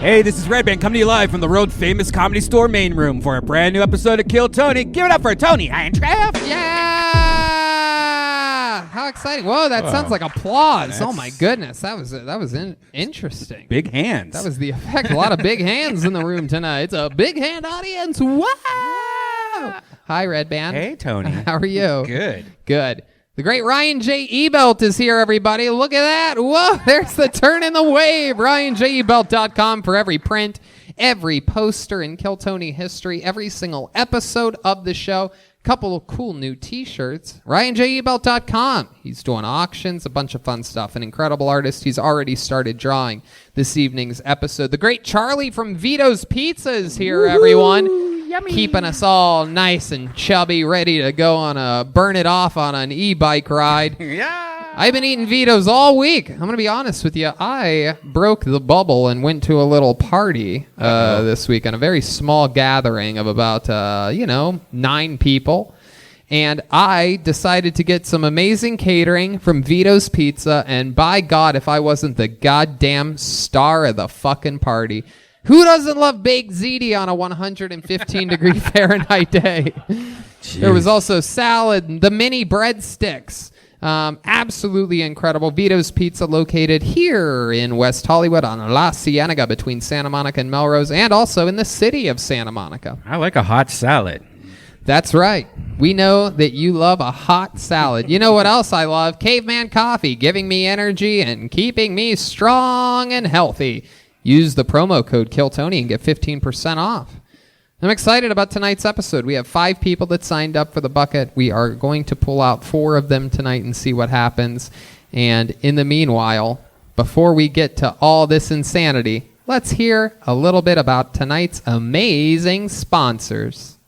Hey, this is Redban coming to you live from the world-famous Comedy Store main room for a brand new episode of Kill Tony. Give it up for Tony Hinchcliffe! Yeah! How exciting. Whoa, that sounds like applause. Oh, my goodness. That was interesting. Big hands. That was the effect. A lot of big hands in the room tonight. It's a big hand audience. Wow! Hi, Redban. Hey, Tony. How are you? Good. The great Ryan J Ebelt is here, everybody. Look at that. Whoa, there's the turn in the wave. RyanJEbelt.com for every print, every poster in Kill Tony history, every single episode of the show. Couple of cool new t-shirts. RyanJEbelt.com. He's doing auctions, a bunch of fun stuff. An incredible artist. He's already started drawing this evening's episode. The great Charlie from Vito's Pizza is here, everyone. Yummy. Keeping us all nice and chubby, ready to go burn it off on an e-bike ride. Yeah. I've been eating Vito's all week. I'm going to be honest with you. I broke the bubble and went to a little party this week on a very small gathering of about, 9 people. And I decided to get some amazing catering from Vito's Pizza. And by God, if I wasn't the goddamn star of the fucking party. Who doesn't love baked ziti on a 115-degree Fahrenheit day? Jeez. There was also salad, the mini breadsticks. Absolutely incredible. Vito's Pizza located here in West Hollywood on La Cienega between Santa Monica and Melrose, and also in the city of Santa Monica. I like a hot salad. That's right. We know that you love a hot salad. You know what else I love? Caveman coffee, giving me energy and keeping me strong and healthy. Use the promo code KillTony and get 15% off. I'm excited about tonight's episode. We have 5 people that signed up for the bucket. We are going to pull out 4 of them tonight and see what happens. And in the meanwhile, before we get to all this insanity, let's hear a little bit about tonight's amazing sponsors.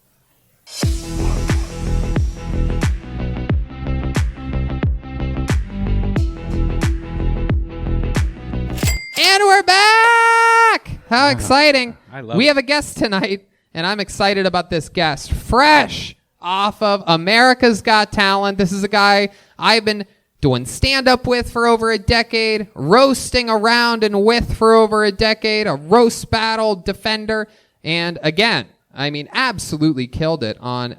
And we're back! How exciting. I love We it. have a guest tonight, and I'm excited about this guest. Fresh off of America's Got Talent. This is a guy I've been doing stand-up with for over a decade, roasting around and with for over a decade, a roast battle defender, and again, absolutely killed it on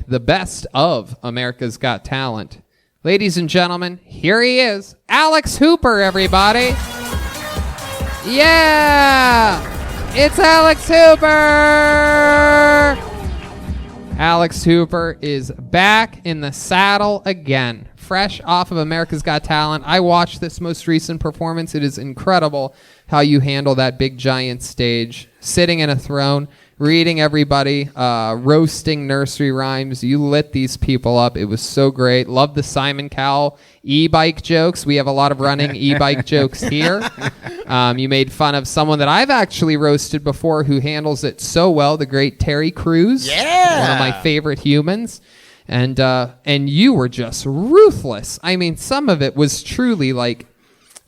the best of America's Got Talent. Ladies and gentlemen, here he is, Alex Hooper, everybody. Yeah! It's Alex Hooper! Alex Hooper is back in the saddle again, fresh off of America's Got Talent. I watched this most recent performance. It is incredible how you handle that big giant stage, sitting in a throne, reading everybody, roasting nursery rhymes. You lit these people up. It was so great. Love the Simon Cowell e-bike jokes. We have a lot of running e-bike jokes here. You made fun of someone that I've actually roasted before who handles it so well, the great Terry Crews. Yeah. One of my favorite humans. And you were just ruthless. Some of it was truly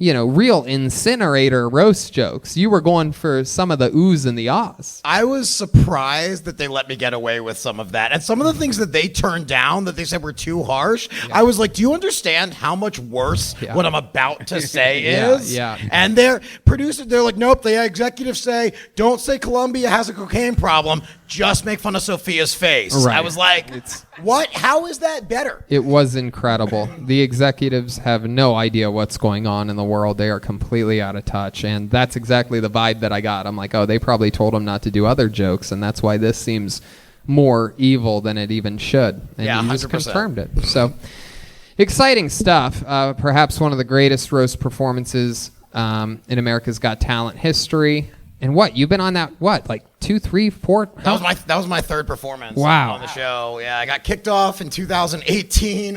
real incinerator roast jokes. You were going for some of the oohs and the ahs. I was surprised that they let me get away with some of that. And some of the things that they turned down that they said were too harsh, I was like, do you understand how much worse what I'm about to say is? Yeah. And their producers, they're like, nope, the executives say, don't say Columbia has a cocaine problem, just make fun of Sophia's face. Right. I was like, what? How is that better? It was incredible. The executives have no idea what's going on in the world. They are completely out of touch. And that's exactly the vibe that I got. I'm like, oh, they probably told them not to do other jokes. And that's why this seems more evil than it even should. And Yeah, you just 100%. confirmed it. So exciting stuff. Perhaps one of the greatest roast performances in America's Got Talent history. And you've been on that, 2, 3, 4? That was my third performance on the show. Yeah, I got kicked off in 2018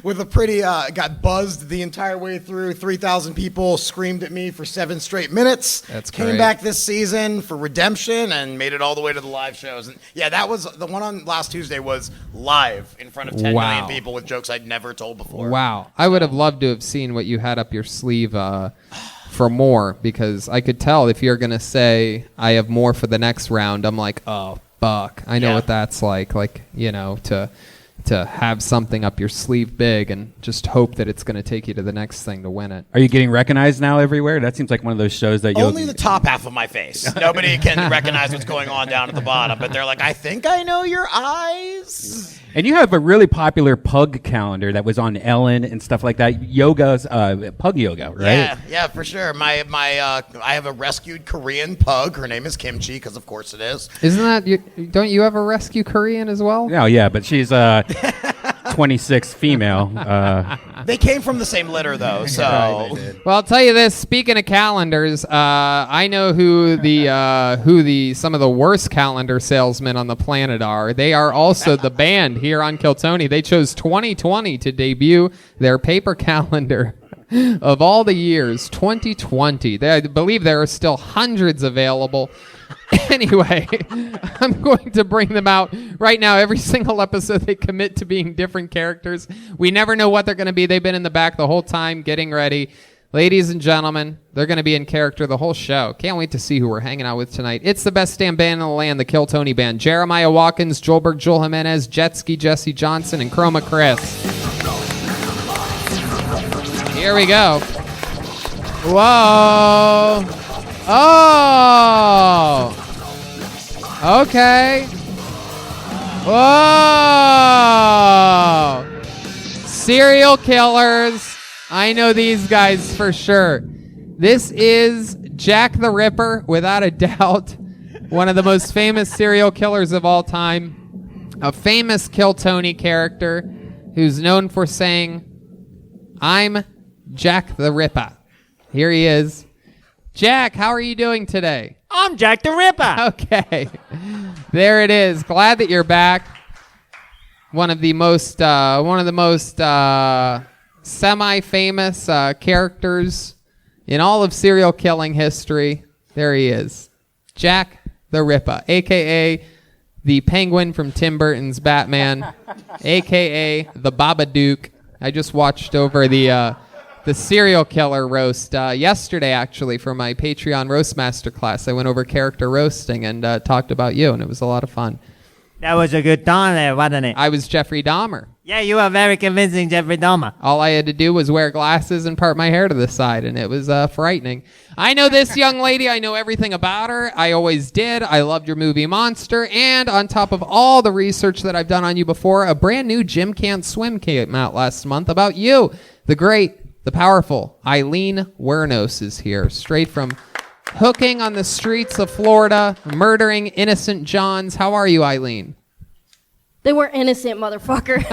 with a pretty, got buzzed the entire way through. 3,000 people screamed at me for 7 straight minutes. That's Came great. back this season for redemption and made it all the way to the live shows. And yeah, that was the one on last Tuesday was live in front of 10 million people with jokes I'd never told before. Wow. I would have loved to have seen what you had up your sleeve for more, because I could tell if you're going to say, I have more for the next round, I'm like, oh, fuck. I know what that's like, to to have something up your sleeve big and just hope that it's going to take you to the next thing to win it. Are you getting recognized now everywhere? That seems like one of those shows that only the top half of my face. Nobody can recognize what's going on down at the bottom, but they're like, I think I know your eyes. And you have a really popular pug calendar that was on Ellen and stuff like that. Yoga's pug yoga, right? Yeah, for sure. I have a rescued Korean pug. Her name is Kimchi, because of course it is. Isn't that don't you have a rescue Korean as well? Oh yeah, but she's 26 female. They came from the same litter though, so. Well, I'll tell you this. Speaking of calendars, I know who some of the worst calendar salesmen on the planet are. They are also the band here on Kill Tony. They chose 2020 to debut their paper calendar of all the years. 2020. I believe there are still hundreds available. Anyway, I'm going to bring them out right now. Every single episode, they commit to being different characters. We never know what they're going to be. They've been in the back the whole time getting ready. Ladies and gentlemen, they're going to be in character the whole show. Can't wait to see who we're hanging out with tonight. It's the best damn band in the land, the Kill Tony Band. Jeremiah Watkins, Joel Jimenez, Jetski, Jessie Johnston, and Chroma Chris. Here we go. Whoa. Oh. Okay. Whoa. Serial killers. I know these guys for sure. This is Jack the Ripper, without a doubt. One of the most famous serial killers of all time. A famous Kill Tony character who's known for saying, I'm Jack the Ripper. Here he is. Jack, how are you doing today? I'm Jack the Ripper. Okay. There it is. Glad that you're back. One of the most semi-famous characters in all of serial killing history. There he is. Jack the Ripper, a.k.a. the Penguin from Tim Burton's Batman, a.k.a. the Babadook. I just watched over the serial killer roast yesterday, actually, for my Patreon roast masterclass. I went over character roasting and talked about you, and it was a lot of fun. That was a good time there, wasn't it? I was Jeffrey Dahmer. Yeah, you were very convincing, Jeffrey Dahmer. All I had to do was wear glasses and part my hair to the side, and it was frightening. I know this young lady. I know everything about her. I always did. I loved your movie Monster, and on top of all the research that I've done on you before, a brand new Jim Can't Swim came out last month about you. The great, the powerful Eileen Wuornos is here, straight from hooking on the streets of Florida, murdering innocent Johns. How are you, Eileen? They were innocent, motherfucker.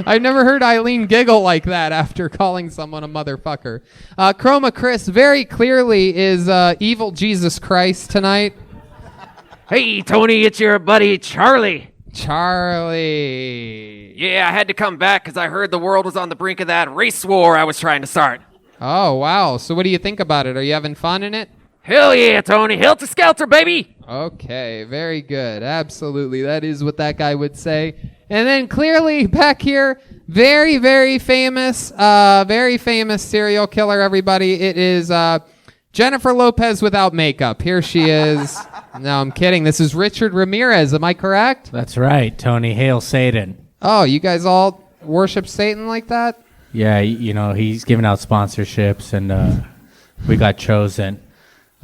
I've never heard Eileen giggle like that after calling someone a motherfucker. Chroma Chris very clearly is evil Jesus Christ tonight. Hey, Tony, it's your buddy Charlie. Charlie. Yeah, I had to come back because I heard the world was on the brink of that race war I was trying to start. Oh, wow. So what do you think about it? Are you having fun in it? Hell yeah, Tony. Helter-skelter, baby. Okay, very good. Absolutely. That is what that guy would say. And then clearly back here, very, very famous serial killer, everybody. It is Jennifer Lopez without makeup. Here she is. No, I'm kidding. This is Richard Ramirez. Am I correct? That's right, Tony. Hail Satan. Oh, you guys all worship Satan like that? Yeah, you know, he's giving out sponsorships, and we got chosen.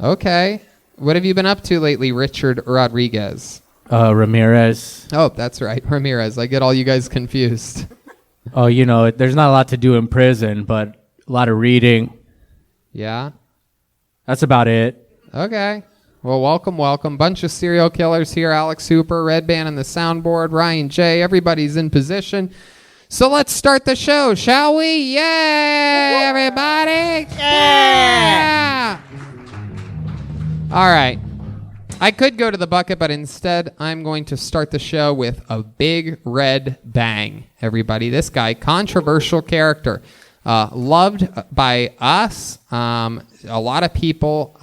Okay. What have you been up to lately, Richard Rodriguez? Ramirez. Oh, that's right, Ramirez. I get all you guys confused. Oh, you know, there's not a lot to do in prison, but a lot of reading. Yeah? That's about it. Okay. Well, welcome. Bunch of serial killers here. Alex Hooper, Redban on the soundboard, Ryan J. Everybody's in position. So let's start the show, shall we? Yay, everybody! Yeah! All right. I could go to the bucket, but instead I'm going to start the show with a big red bang, everybody. This guy, controversial character, loved by us. A lot of people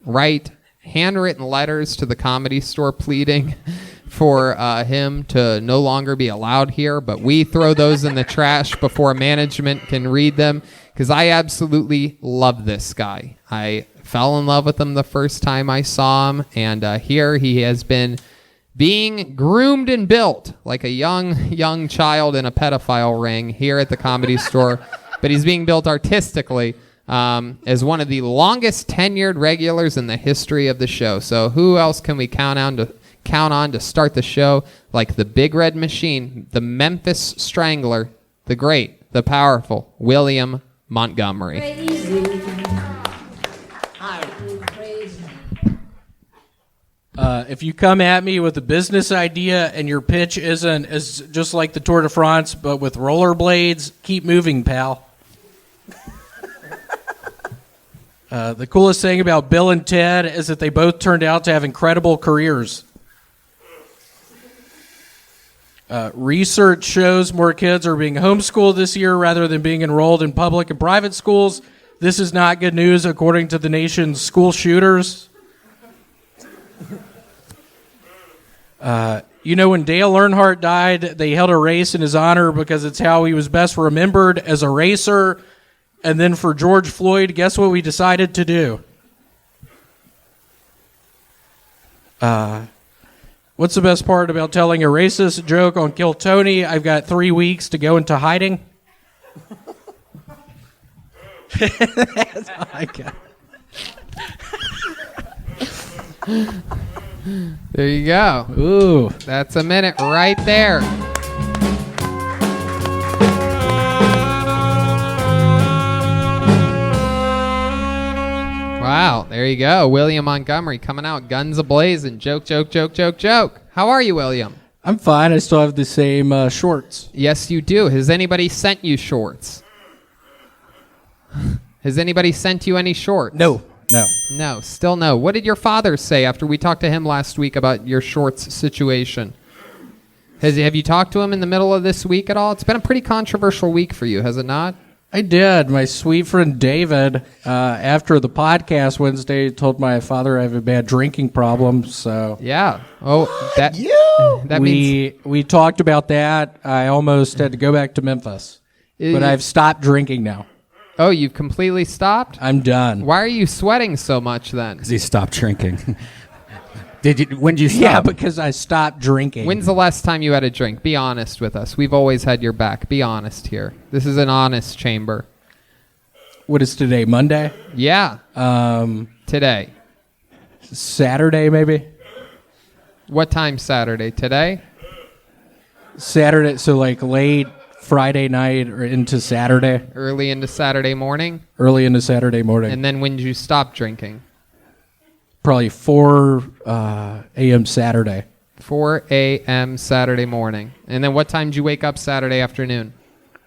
write handwritten letters to the Comedy Store pleading for him to no longer be allowed here, but we throw those in the trash before management can read them, because I absolutely love this guy. I fell in love with him the first time I saw him, and here he has been being groomed and built like a young child in a pedophile ring here at the Comedy Store, but he's being built artistically as one of the longest tenured regulars in the history of the show. So who else can we count on to start the show like the Big Red Machine, the Memphis Strangler, the great, the powerful William Montgomery. If you come at me with a business idea and your pitch isn't as just like the Tour de France but with rollerblades, keep moving, pal. The coolest thing about Bill and Ted is that they both turned out to have incredible careers. Research shows more kids are being homeschooled this year rather than being enrolled in public and private schools. This is not good news according to the nation's school shooters. When Dale Earnhardt died, they held a race in his honor because it's how he was best remembered as a racer. And then for George Floyd, guess what we decided to do? What's the best part about telling a racist joke on Kill Tony? I've got 3 weeks to go into hiding. That's all I got. There you go. Ooh. That's a minute right there. Wow, there you go. William Montgomery coming out guns a-blazing. Joke. How are you, William? I'm fine. I still have the same shorts. Yes, you do. Has anybody sent you shorts? Has anybody sent you any shorts? No, Still no. What did your father say after we talked to him last week about your shorts situation? Have you talked to him in the middle of this week at all? It's been a pretty controversial week for you, has it not? I did. My sweet friend David, after the podcast Wednesday, told my father I have a bad drinking problem. So yeah. Oh, that we talked about that. I almost had to go back to Memphis, but I've stopped drinking now. Oh, you've completely stopped? I'm done. Why are you sweating so much then? Because he stopped drinking. When did you stop? Yeah, because I stopped drinking. When's the last time you had a drink? Be honest with us. We've always had your back. Be honest here. This is an honest chamber. What is today? Monday? Yeah. Today. Saturday, maybe? What time Saturday? Today? Saturday, so like late Friday night or into Saturday. Early into Saturday morning? Early into Saturday morning. And then when did you stop drinking? Probably 4 a.m. Saturday. 4 a.m. Saturday morning. And then what time did you wake up Saturday afternoon?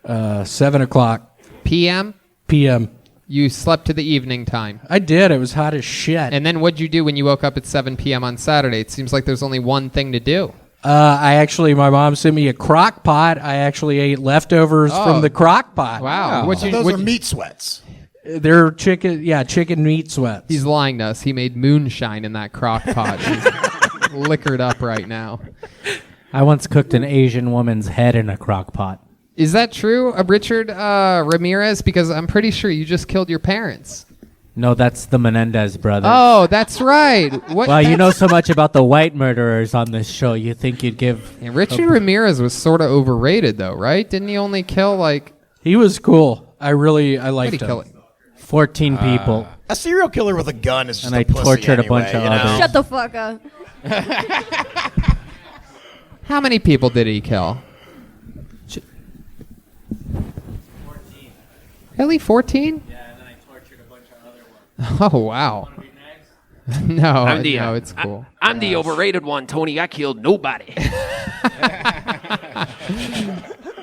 7 o'clock. P.m.? P.m. You slept to the evening time. I did. It was hot as shit. And then what'd you do when you woke up at 7 p.m. on Saturday? It seems like there's only one thing to do. My mom sent me a crock pot. I actually ate leftovers from the crock pot. Wow. Those are meat sweats. They're chicken meat sweats. He's lying to us. He made moonshine in that crock pot. He's liquored up right now. I once cooked an Asian woman's head in a crock pot. Is that true, Richard Ramirez? Because I'm pretty sure you just killed your parents. No, that's the Menendez brothers. Oh, that's right. Well, you know so much about the white murderers on this show. You think you'd give... And Richard Ramirez was sort of overrated, though, right? Didn't he only kill, like... He was cool. I liked him. 14 people. A serial killer with a gun is just and a pussy tortured anyway, a bunch of you know? others. Shut the fuck up. How many people did he kill? 14. Really, 14? Yeah, and then I tortured a bunch of other ones. Oh, wow. No, it's cool. I'm the overrated one, Tony. I killed nobody.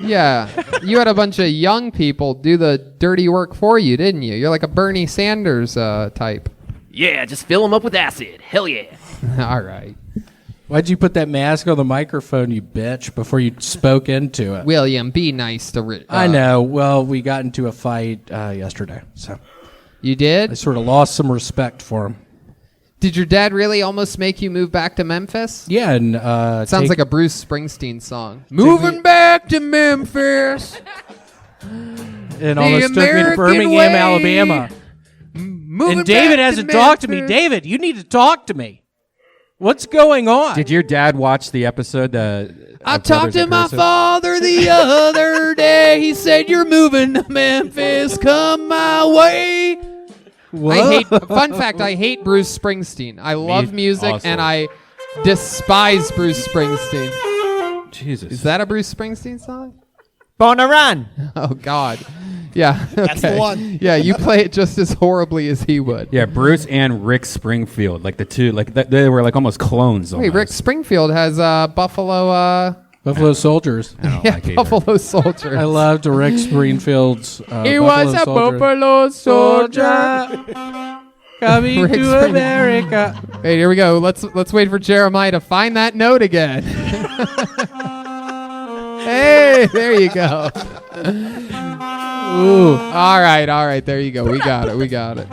Yeah, you had a bunch of young people do the dirty work for you, didn't you? You're like a Bernie Sanders type. Yeah, just fill them up with acid. Hell yeah. All right. Why'd you put that mask on the microphone, you bitch, before you spoke into it? William, be nice to Rich. I know. Well, we got into a fight yesterday, so you did? I sort of lost some respect for him. Did your dad really almost make you move back to Memphis? Yeah, and sounds like a Bruce Springsteen song. Moving back to Memphis. And almost took me to Birmingham, Alabama. And David hasn't talked to me. David, you need to talk to me. What's going on? Did your dad watch the episode? I talked to my father the other day. He said, "You're moving to Memphis. Come my way." Fun fact, I hate Bruce Springsteen. I love music, also. and I despise Bruce Springsteen. Jesus. Is that a Bruce Springsteen song? Born to Run. Oh, God. Yeah. That's the okay. one. Yeah, you play it just as horribly as he would. Yeah, Bruce and Rick Springfield, like the two, like they were like almost clones. Wait, Rick Springfield has Buffalo. Buffalo Soldiers. I don't Yeah, like either. Buffalo Soldiers. I loved Rick Springfield's. He was a Buffalo soldier. Coming Rick to Spring- America. Hey, here we go. Let's wait for Jeremiah to find that note again. Hey, there you go. Ooh. All right. There you go. We got it.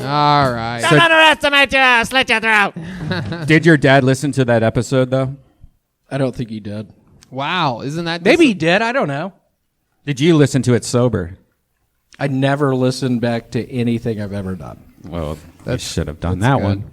All right. Don't underestimate your slit your throat. Did your dad listen to that episode though? I don't think he did. Wow, isn't that Maybe he did. I don't know. Did you listen to it sober? I never listened back to anything I've ever done. Well, you should have done that good. one.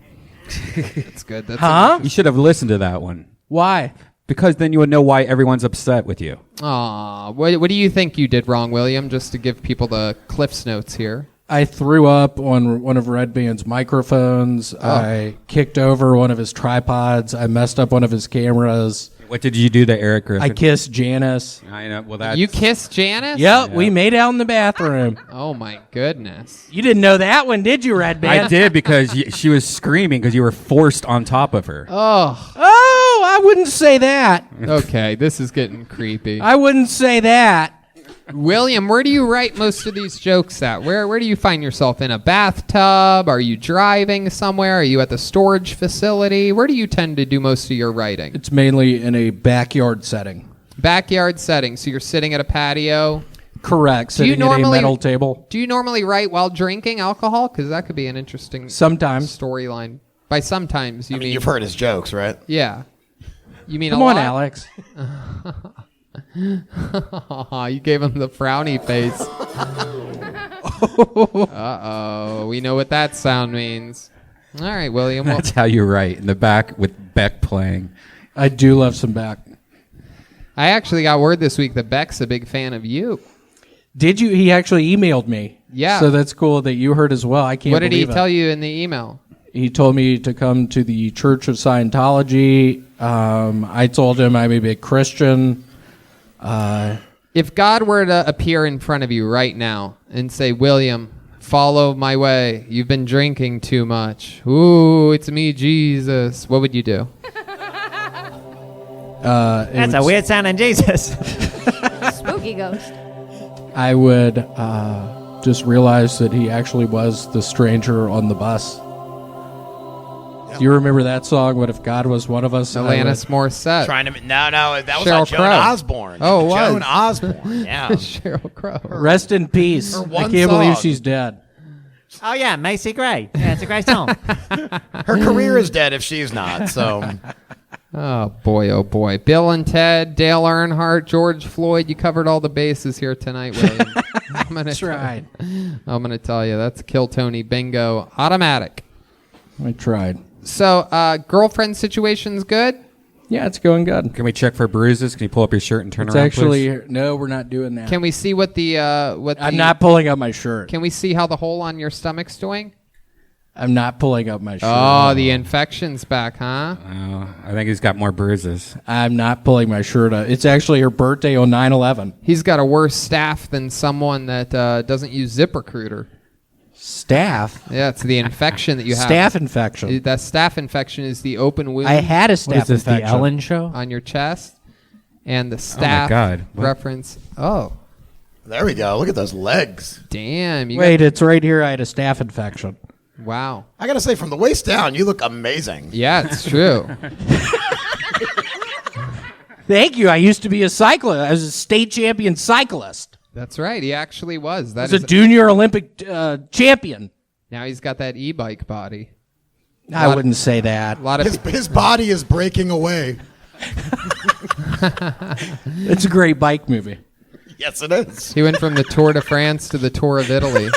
That's good. That's Huh? You should have listened to that one Why? because then you would know why everyone's upset with you. Aw, what do you think you did wrong, William? Just to give people the Cliff's notes here. I threw up on one of Redban's microphones. I kicked over one of his tripods. I messed up one of his cameras. What did you do to Eric Griffin? I kissed Janice. I know. Well, that's... You kissed Janice? Yep, we made out in the bathroom. Oh my goodness. You didn't know that one, did you, Redban? I did because she was screaming because you were forced on top of her. Oh, Oh, I wouldn't say that. okay. This is getting creepy. I wouldn't say that. William, where do you write most of these jokes at? Where do you find yourself? In a bathtub? Are you driving somewhere? Are you at the storage facility? Where do you tend to do most of your writing? It's mainly in a backyard setting. Backyard setting. So you're sitting at a patio. Correct. Do you Sitting at a normally- metal table. Do you normally write while drinking alcohol? Because that could be an interesting Sometimes. storyline. By sometimes, you mean... You've heard his jokes, right? Yeah. You mean Come a on, lot? Alex. You gave him the frowny face. Uh-oh. We know what that sound means. All right, William. Well, That's how you write, in the back with Beck playing. I do love some back. I actually got word this week that Beck's a big fan of you. Did you? He actually emailed me. Yeah. So that's cool that you heard as well. I can't What did he believe it. tell you in the email? He told me to come to the Church of Scientology. I told him I'm a big Christian. If God were to appear in front of you right now and say, William, follow my way. You've been drinking too much. Ooh, it's me, Jesus. What would you do? That's a weird sounding Jesus. Spooky ghost. I would just realize that he actually was the stranger on the bus. Do you remember that song? What if God was one of us? Alanis Morissette. Trying to no, that was Sheryl on Joan Crow. Osborne. Oh, it was. Joan Osborne. Yeah. Sheryl Crow. Rest in peace. Her I one can't believe song. she's dead. Oh yeah, Macy Gray. Yeah, it's a great song. Her career is dead if she's not. So Oh, boy, oh, boy. Bill and Ted, Dale Earnhardt, George Floyd. You covered all the bases here tonight, William. That's right. I'm going to tell you, that's Kill Tony bingo. Automatic. I tried. So, girlfriend situation's good? Yeah, it's going good. Can we check for bruises? Can you pull up your shirt and turn It's around, actually please? no, we're not doing that. Can we see what I'm not pulling up my shirt. Can we see how the hole on your stomach's doing? I'm not pulling up my shirt. Oh, the infection's back, huh? Oh, I think he's got more bruises. I'm not pulling my shirt up. It's actually her birthday on 9/11. He's got a worse staff than someone that doesn't use ZipRecruiter. Staff? Yeah, it's the infection that you have. Staph infection. That staph infection is the open wound I had a What staph is this, the infection. Ellen show? on your chest. And the staph God. What? reference. Oh, there we go. Look at those legs. damn. You Wait, it's right here. I had a staph infection. wow. I gotta say, from the waist down, you look amazing. Yeah, it's true. Thank you. I used to be a cyclist. I was a state champion cyclist. That's right. He actually was. I That was is a junior Olympic champion. now he's got that e-bike body. I wouldn't say that. A lot of His body is breaking away. It's a great bike movie. Yes, it is. he went from the Tour de France to the Tour of Italy.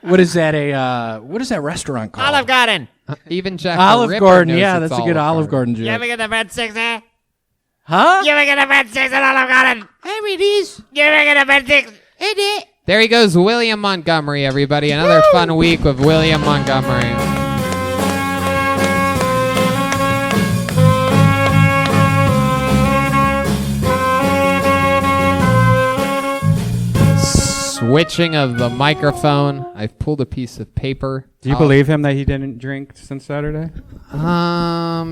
What is that? What is that restaurant called? Olive Garden. Even Jack Olive the Ripper Garden. knows Yeah, it's that's a good Olive Garden You joke. ever get the breadsticks there? Huh? You ever get the breadsticks at Olive Garden? Here it is. You ever get the breadsticks? There he goes, William Montgomery, everybody. Another fun week with William Montgomery. Switching of the microphone. I've pulled a piece of paper. Do you believe him that he didn't drink since Saturday?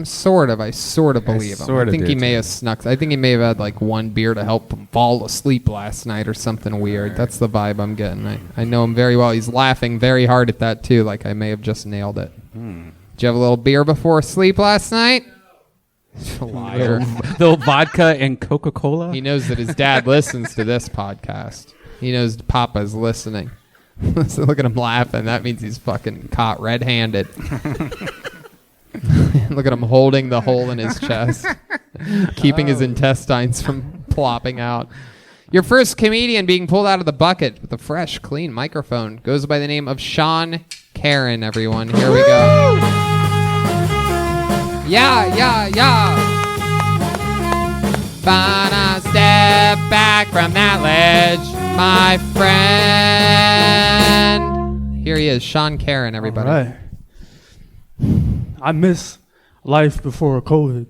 Sort of. I sort of believe him. I think he may have snuck. I think he may have had like one beer to help him fall asleep last night or something weird. That's the vibe I'm getting. I know him very well. He's laughing very hard at that too. Like I may have just nailed it. Did you have a little beer before sleep last night? Liar. Little vodka and Coca-Cola? He knows that his dad listens to this podcast. He knows Papa's listening. So look at him laughing. That means he's fucking caught red-handed. Look at him holding the hole in his chest, keeping his intestines from plopping out. Your first comedian being pulled out of the bucket with a fresh, clean microphone goes by the name of Sean Karen, everyone. Here we go. Yeah. Wanna step back from that ledge, my friend. Here he is, Sean Karen, everybody. All right. I miss life before COVID.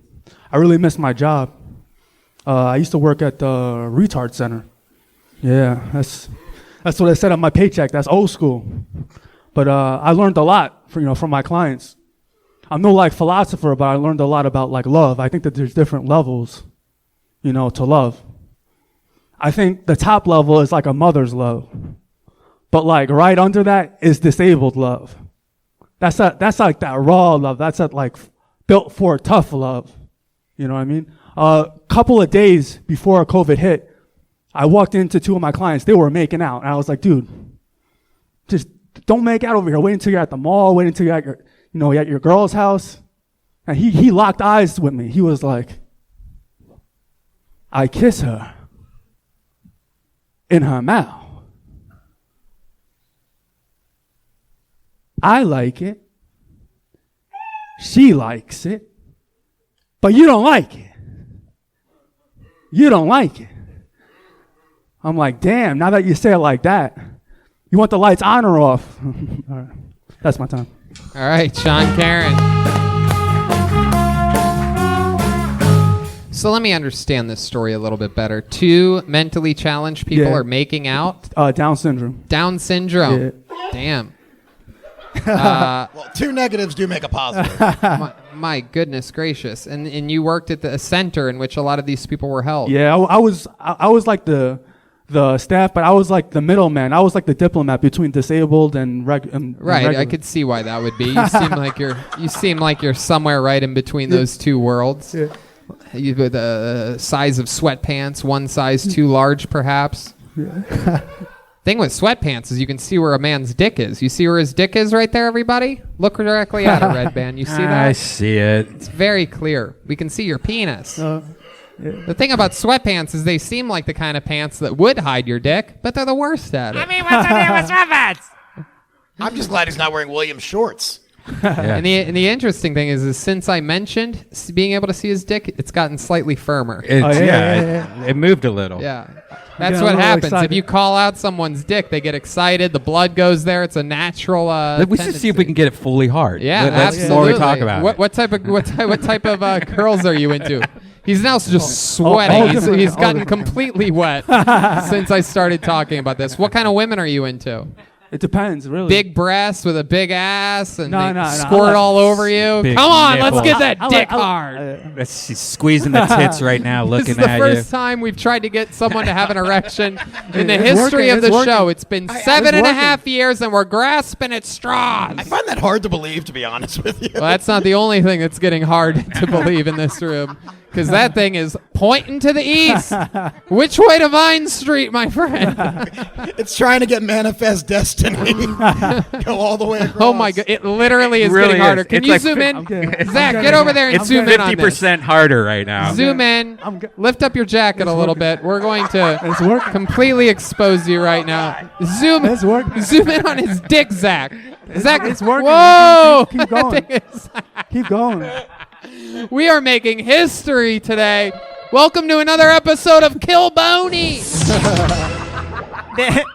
I really miss my job. I used to work at the retard center. Yeah, that's what I said on my paycheck. That's old school. But I learned a lot from my clients. I'm no like philosopher, but I learned a lot about like love. I think that there's different levels, to love. I think the top level is like a mother's love. But like right under that is disabled love. That's like that raw love. That's like built for tough love. You know what I mean? A couple of days before COVID hit, I walked into two of my clients. They were making out. And I was like, dude, just don't make out over here. Wait until you're at the mall. Wait until you're at at your girl's house. And he locked eyes with me. He was like, I kiss her in her mouth. I like it. She likes it. But you don't like it. You don't like it. I'm like, damn, now that you say it like that, you want the lights on or off? All right. That's my time. All right, Sean Karen. So let me understand this story a little bit better. Two mentally challenged people are making out. Down syndrome. Down syndrome. Yeah. Damn. Well, two negatives do make a positive. My goodness gracious! And you worked at the center in which a lot of these people were held. Yeah, I was like the staff, but I was like the middleman. I was like the diplomat between disabled and right. regular. I could see why that would be. You seem like you're somewhere right in between those two worlds. Yeah. You with the size of sweatpants, one size too large, perhaps. Yeah. Thing with sweatpants is you can see where a man's dick is. You see where his dick is right there, everybody? Look directly at it, Redban. You see that? I see it. It's very clear. We can see your penis. Yeah. The thing about sweatpants is they seem like the kind of pants that would hide your dick, but they're the worst at it. I mean, what's the deal with sweatpants? I'm just glad he's not wearing Williams shorts. And the interesting thing is since I mentioned being able to see his dick, it's gotten slightly firmer. It moved a little. Yeah. That's what happens. excited. If you call out someone's dick, they get excited. The blood goes there. It's a natural We should see if we can get it fully hard. Yeah, That's absolutely. before we talk about it. What type of girls are you into? He's now just sweating. He's gotten completely wet since I started talking about this. What kind of women are you into? It depends, really. Big breasts with a big ass and No. squirt all over you. Big Come on, nipples. let's get that dick hard. She's squeezing the tits right now, This looking is the at first time we've tried to get someone to have an erection in the history of the show. It's been 7.5 years, and we're grasping at straws. I find that hard to believe, to be honest with you. Well, that's not the only thing that's getting hard to believe in this room. because that thing is pointing to the east. Which way to Vine Street, my friend? It's trying to get Manifest Destiny. Go all the way across. Oh my god! It literally is really getting harder. is. Can It's you like zoom in? Okay. Zach, get over there and It's zoom in on this. 50% harder right now. Zoom in. Lift up your jacket a little bit. We're going to It's working. completely expose you right now. Zoom. It's working. Zoom in on his dick, Zach. Zach, It's working. Whoa! Keep going. That thing is- Keep going. We are making history today. Welcome to another episode of Kill Boney.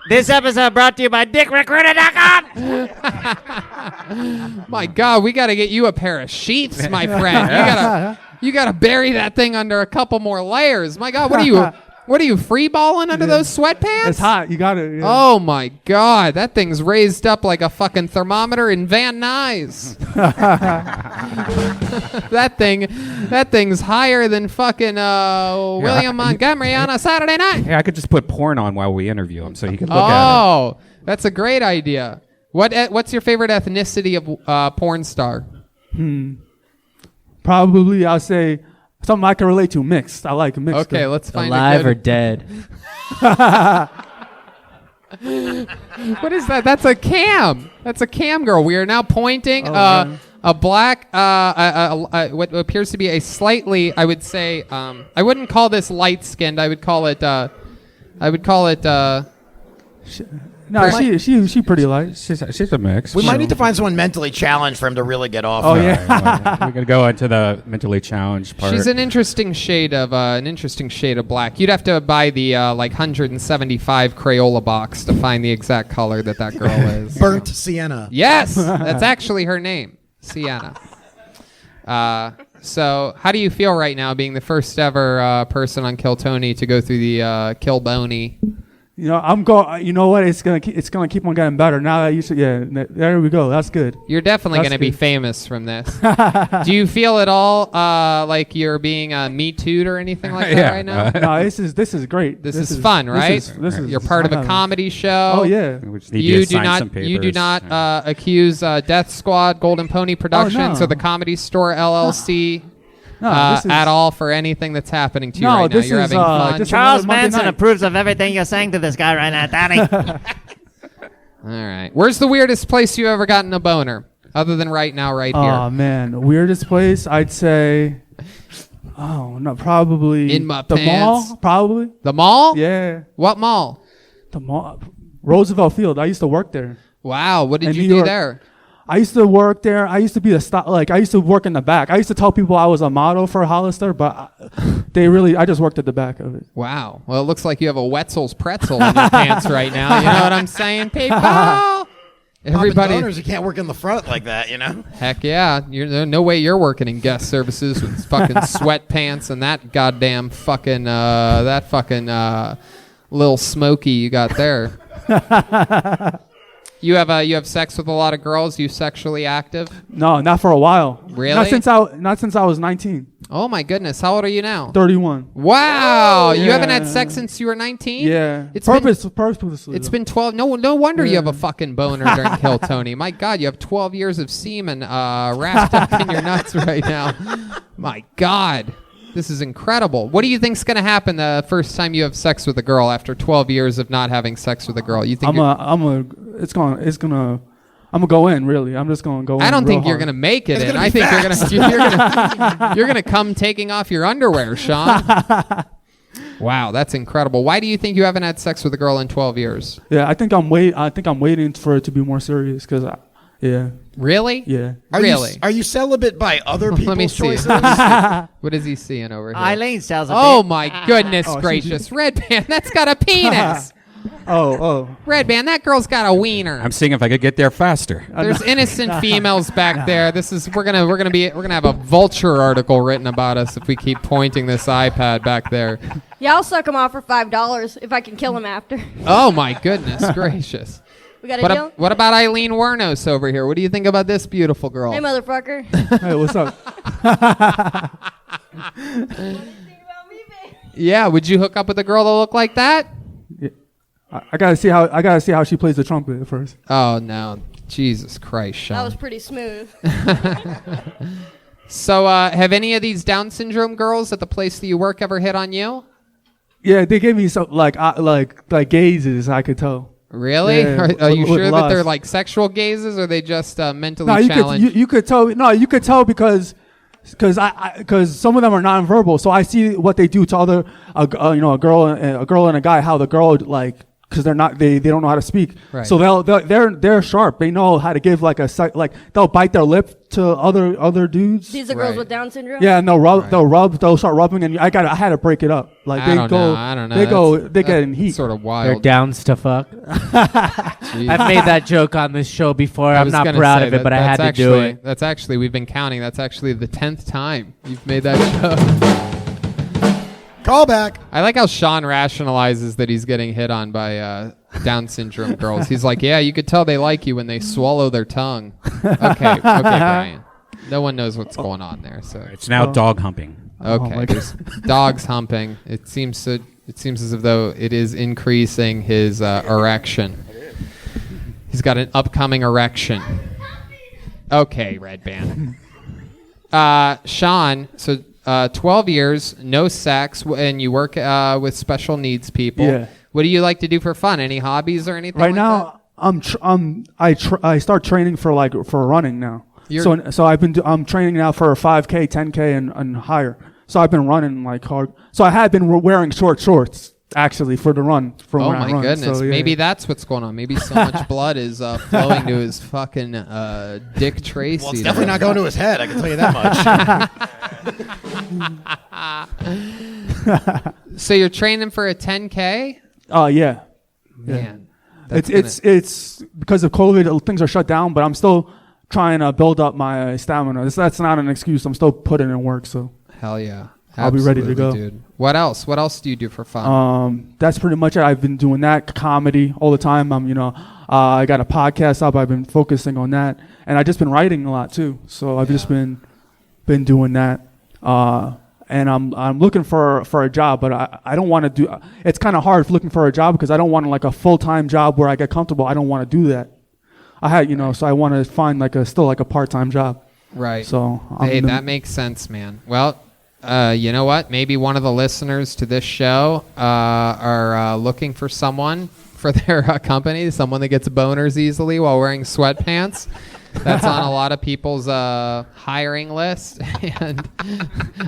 This episode brought to you by DickRecruiter.com. My God, we got to get you a pair of sheets, my friend. You gotta bury that thing under a couple more layers. My God, what are you? What are you free balling under those sweatpants? It's hot. You got it. Yeah. Oh my God, that thing's raised up like a fucking thermometer in Van Nuys. that thing's higher than fucking William Montgomery on a Saturday night. Yeah, I could just put porn on while we interview him, so he can look at Oh, that's a great idea. What's your favorite ethnicity of porn star? Probably, I'll say something I can relate to. Mixed. I like mixed. Okay, let's find Alive a or good. dead? What is that? That's a cam. That's a cam girl. We are now pointing man. a black, what appears to be a slightly, I would say, I wouldn't call this light skinned. I would call it. No, she pretty light. She's a mix. We might need to find someone mentally challenged for him to really get off. Oh of it. yeah. We're gonna go into the mentally challenged part. She's an interesting shade of black. You'd have to buy the like 175 Crayola box to find the exact color that girl is. Burnt sienna. Yes, that's actually her name, Sienna. So how do you feel right now, being the first ever person on Kill Tony to go through the Kill Boney? You know, I'm going. You know what? It's gonna keep on getting better. Now that you should, there we go. That's good. You're definitely That's going to be good. famous from this. Do you feel at all like you're being Me Too'd or anything like that right now? No, this is great. This is fun, right? This is You're part of a comedy show. Oh yeah. We just need you to sign some You do papers. not accuse Death Squad, Golden Pony Productions, no. or the Comedy Store LLC No, this is, at all for anything that's happening to you No, right now. this You're is, having fun. this- Charles Monday Manson night. approves of everything you're saying to this guy right now, Daddy. All right. Where's the weirdest place you ever gotten a boner, other than right now, right Oh here? man, weirdest place I'd say. Oh no, probably In my the pants. mall. Probably. The mall? Yeah, What mall? the mall. Roosevelt Field. I used to work there. Wow. What did In you New do York. there? I used to work there. I used to be I used to work in the back. I used to tell people I was a model for Hollister, but I just worked at the back of it. Wow. Well, it looks like you have a Wetzel's pretzel in your pants right now. You know what I'm saying, people? Everybody. Donors, you can't work in the front like that, you know? Heck yeah. There's no way you're working in guest services with fucking sweatpants and that goddamn fucking, little smoky you got there. You have sex with a lot of girls? You sexually active? No, not for a while. Really? Not since I was 19. Oh my goodness. How old are you now? 31. Wow. You haven't had Yeah. sex since you were 19? Yeah. It's been Purposely. It's been 12. No wonder you Yeah. have a fucking boner during Kill Tony. My God, you have 12 years of semen wrapped up in your nuts right now. My God, this is incredible. What do you think's gonna happen the first time you have sex with a girl after 12 years of not having sex with a girl? You think? I'm gonna go in. Really, I'm just gonna go in. I don't real think you're hard. gonna make it It's in. gonna I be think you're gonna come taking off your underwear, Sean. Wow, that's incredible. Why do you think you haven't had sex with a girl in 12 years? Yeah, I think I'm waiting for it to be more serious because, yeah, Really? yeah. Are you celibate by other people's Let me see. choices? What is he seeing over here? Eileen sells a Oh bit. my goodness Oh, gracious. Redban, that's got a penis. Oh. Redban, that girl's got a wiener. I'm seeing if I could get there faster. There's innocent females back there. We're gonna have a Vulture article written about us if we keep pointing this iPad back there. Yeah, I'll suck him off for $5 if I can kill him after. Oh my goodness gracious. We got a deal? What about Eileen Wernos over here? What do you think about this beautiful girl? Hey, motherfucker. Hey, what's up? Yeah, would you hook up with a girl that looked like that? I gotta see how she plays the trumpet first. Oh no, Jesus Christ, Sean. That was pretty smooth. So, have any of these Down syndrome girls at the place that you work ever hit on you? Yeah, they gave me some like gazes. I could tell. Really? Yeah, Are you with sure that lust. they're like sexual gazes, or are they just mentally No, challenged? you could tell. No, you could tell because some of them are nonverbal. So I see what they do to other, a girl and a guy. How the girl because they don't know how to speak. Right. So they're sharp. They know how to give they'll bite their lip to other dudes. These are girls with Down syndrome? Yeah, no, they'll start rubbing, and I had to break it up. Like I don't know. They get in heat. Sort of They're wild. downs to fuck. I've made that joke on this show before. I'm not proud of it, but I had to do it. That's actually, we've been counting. That's actually the 10th time you've made that joke. Call back. I like how Sean rationalizes that he's getting hit on by Down syndrome girls. He's like, yeah, you could tell they like you when they swallow their tongue. Okay, Brian. No one knows what's going on there. So It's now dog humping. okay, there's dogs humping. It seems as though it is increasing his erection. He's got an upcoming erection. Okay, Redban. Sean, so 12 years, no sex, and you work with special needs people. Yeah. What do you like to do for fun? Any hobbies or anything? Right like now, I start training for running now. So I'm training now for 5K, 10K, and higher. So I've been running hard. So I had been wearing short shorts actually for the run. Oh my goodness! So, yeah. Maybe that's what's going on. Maybe so much blood is flowing to his fucking Dick Tracy. Well, it's definitely not going to his head. I can tell you that much. So you're training for a 10K? Yeah. Man, it's because of COVID, things are shut down, but I'm still trying to build up my stamina. That's not an excuse. I'm still putting in work. So hell yeah. I'll be ready to go. Dude. What else? What else do you do for fun? That's pretty much it. I've been doing that comedy all the time. I got a podcast up. I've been focusing on that, and I've just been writing a lot too. So I've just been doing that. And I'm looking for a job, but I don't want to do. It's kind of hard looking for a job because I don't want a full-time job where I get comfortable. I don't want to do that. So I want to find still a part-time job. Right. So that makes sense, man. Well. You know what? Maybe one of the listeners to this show are looking for someone for their company, someone that gets boners easily while wearing sweatpants. That's on a lot of people's hiring list. And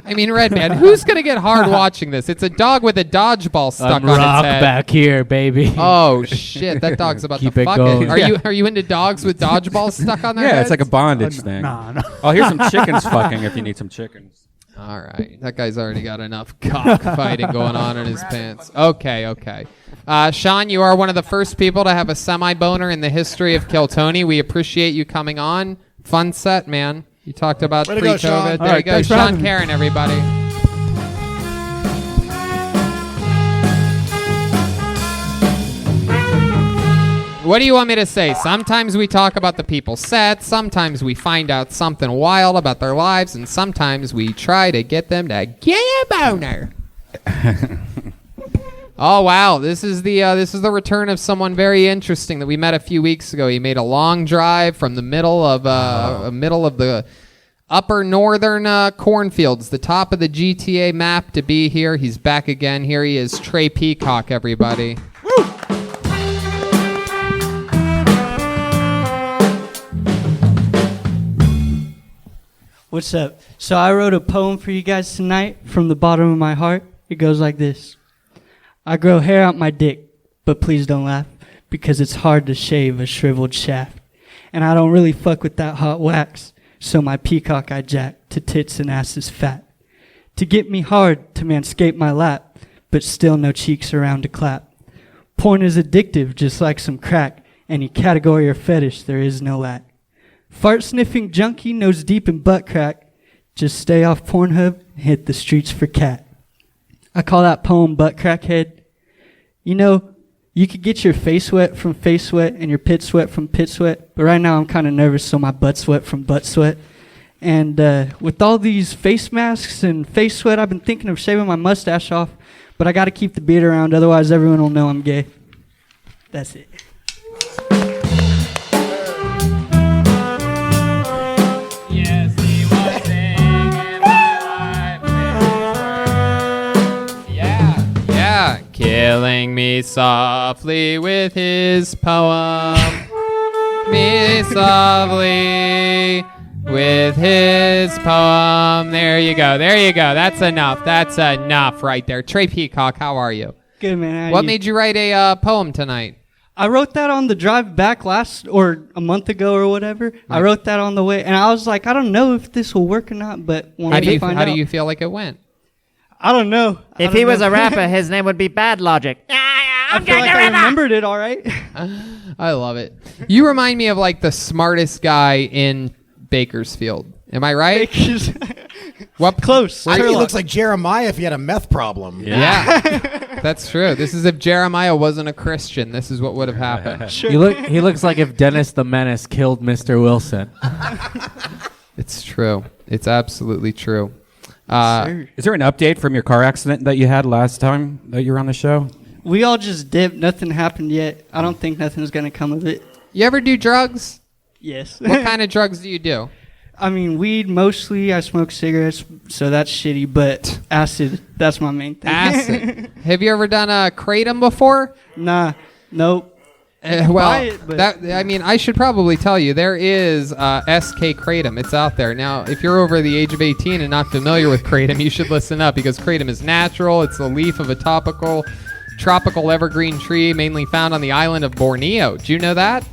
I mean, Redban, who's going to get hard watching this? It's a dog with a dodgeball stuck on its head. Back here, baby. Oh, shit. That dog's about to fuck it. Are you into dogs with dodgeballs stuck on their heads? Yeah, it's like a bondage thing. No. Oh, here's some chickens fucking if you need some chickens. All right. That guy's already got enough cockfighting going on in his pants. Okay. Sean, you are one of the first people to have a semi-boner in the history of Kill Tony. We appreciate you coming on. Fun set, man. You talked about pre-COVID. There you go. Sean Karen, everybody. What do you want me to say? Sometimes we talk about the people's sets, sometimes we find out something wild about their lives, and sometimes we try to get them to get a boner. Oh wow, this is the return of someone very interesting that we met a few weeks ago. He made a long drive from the middle of the upper northern cornfields, the top of the GTA map, to be here. He's back again. Here he is, Trey Peacock, everybody. Woo! What's up? So I wrote a poem for you guys tonight from the bottom of my heart. It goes like this. I grow hair out my dick, but please don't laugh, because it's hard to shave a shriveled shaft. And I don't really fuck with that hot wax, so my peacock I jack to tits and asses fat. To get me hard, to manscape my lap, but still no cheeks around to clap. Porn is addictive, just like some crack. Any category or fetish, there is no lack. Fart-sniffing junkie, nose deep in butt crack. Just stay off Pornhub and hit the streets for cat. I call that poem Butt Crackhead. You know, you could get your face wet from face sweat and your pit sweat from pit sweat, but right now I'm kind of nervous, so my butt sweat from butt sweat. And with all these face masks and face sweat, I've been thinking of shaving my mustache off, but I got to keep the beard around, otherwise everyone will know I'm gay. That's it. Yes, he was there. killing me softly with his poem. Me softly with his poem. There you go. That's enough right there. Trey Peacock, how are you? Good, man. What made you write a poem tonight? I wrote that on the drive back a month ago or whatever. Right. I wrote that on the way, and I was like, I don't know if this will work or not, but how do you feel like it went? I don't know. If he was a rapper, his name would be Bad Logic. I feel like I remembered it all right. I love it. You remind me of like the smartest guy in Bakersfield. Am I right? What? Close. I think he looks like Jeremiah if he had a meth problem. Yeah. That's true. This is if Jeremiah wasn't a Christian. This is what would have happened. Sure. He looks like if Dennis the Menace killed Mr. Wilson. It's true. It's absolutely true. Is there an update from your car accident that you had last time that you were on the show? We all just dipped. Nothing happened yet. I don't think nothing's going to come of it. You ever do drugs? Yes. What kind of drugs do you do? I mean, weed mostly. I smoke cigarettes, so that's shitty. But acid, that's my main thing. Acid. Have you ever done a kratom before? Nah. Nope. I should probably tell you, there is SK Kratom. It's out there. Now, if you're over the age of 18 and not familiar with Kratom, you should listen up because Kratom is natural. It's the leaf of a tropical evergreen tree mainly found on the island of Borneo. Do you know that?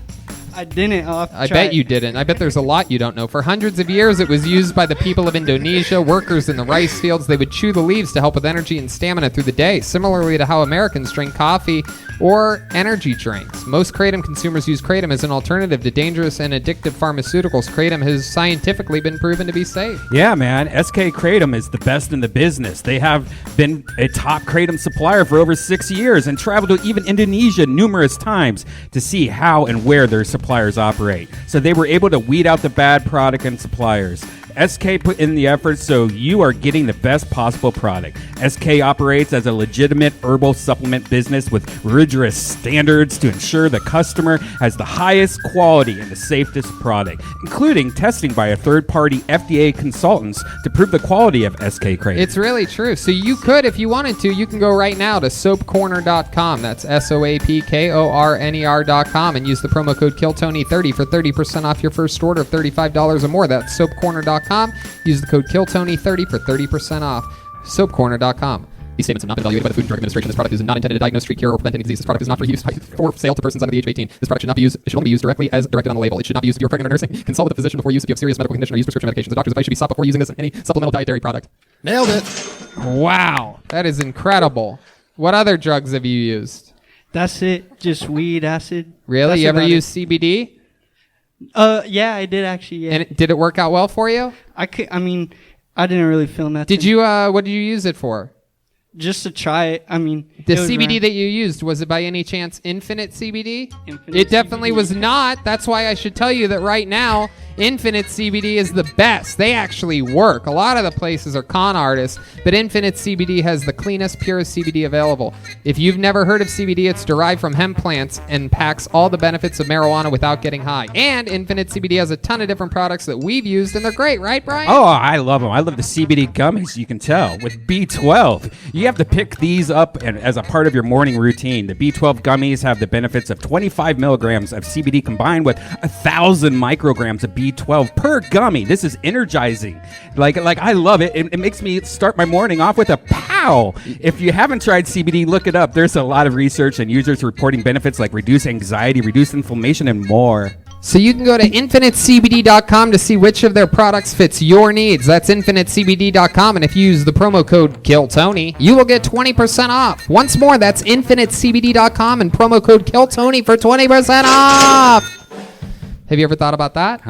I didn't. I bet you didn't. I bet there's a lot you don't know. For hundreds of years, it was used by the people of Indonesia, workers in the rice fields. They would chew the leaves to help with energy and stamina through the day, similarly to how Americans drink coffee or energy drinks. Most kratom consumers use kratom as an alternative to dangerous and addictive pharmaceuticals. Kratom has scientifically been proven to be safe. Yeah, man. SK Kratom is the best in the business. They have been a top kratom supplier for over 6 years and traveled to even Indonesia numerous times to see how and where their suppliers operate. So they were able to weed out the bad product and suppliers. SK put in the effort, so you are getting the best possible product. SK operates as a legitimate herbal supplement business with rigorous standards to ensure the customer has the highest quality and the safest product, including testing by a third-party FDA consultants to prove the quality of SK Kratom. It's really true. So you could, if you wanted to, you can go right now to soapcorner.com. That's SOAPKORNER.com and use the promo code KILLTONY30 for 30% off your first order of $35 or more. That's soapcorner.com. Use the code KILLTONY30 for 30% off. SoapCorner.com. These statements have not been evaluated by the Food and Drug Administration. This product is not intended to diagnose, treat, cure, or prevent any disease. This product is not for use for sale to persons under the age of 18. This product should not be used. It should only be used directly as directed on the label. It should not be used if you're pregnant or nursing. Consult with a physician before use if you have serious medical condition or use prescription medications. The doctor's advice should be sought before using this and any supplemental dietary product. Nailed it. Wow. That is incredible. What other drugs have you used? That's it. Just weed, acid. Really? You ever use CBD? Yeah, I did actually. Yeah. And did it work out well for you? I didn't really feel nothing. Did you? What did you use it for? Just to try it. I mean, the CBD that you used, was it by any chance Infinite CBD? It definitely was not. That's why I should tell you that right now, Infinite CBD is the best. They actually work. A lot of the places are con artists, but Infinite CBD has the cleanest, purest CBD available. If you've never heard of CBD, it's derived from hemp plants and packs all the benefits of marijuana without getting high. And Infinite CBD has a ton of different products that we've used, and they're great, right, Brian? Oh, I love them. I love the CBD gummies, you can tell, with B12. You have to pick these up and as a part of your morning routine. The B12 gummies have the benefits of 25 milligrams of CBD combined with 1,000 micrograms of B12 per gummy. This is energizing. Like I love it. It makes me start my morning off with a pow. If you haven't tried CBD, look it up. There's a lot of research and users reporting benefits like reduce anxiety, reduce inflammation, and more. So you can go to infinitecbd.com to see which of their products fits your needs. That's infinitecbd.com, and if you use the promo code KILLTONY, you will get 20% off. Once more, that's infinitecbd.com and promo code KILLTONY for 20% off. Have you ever thought about that?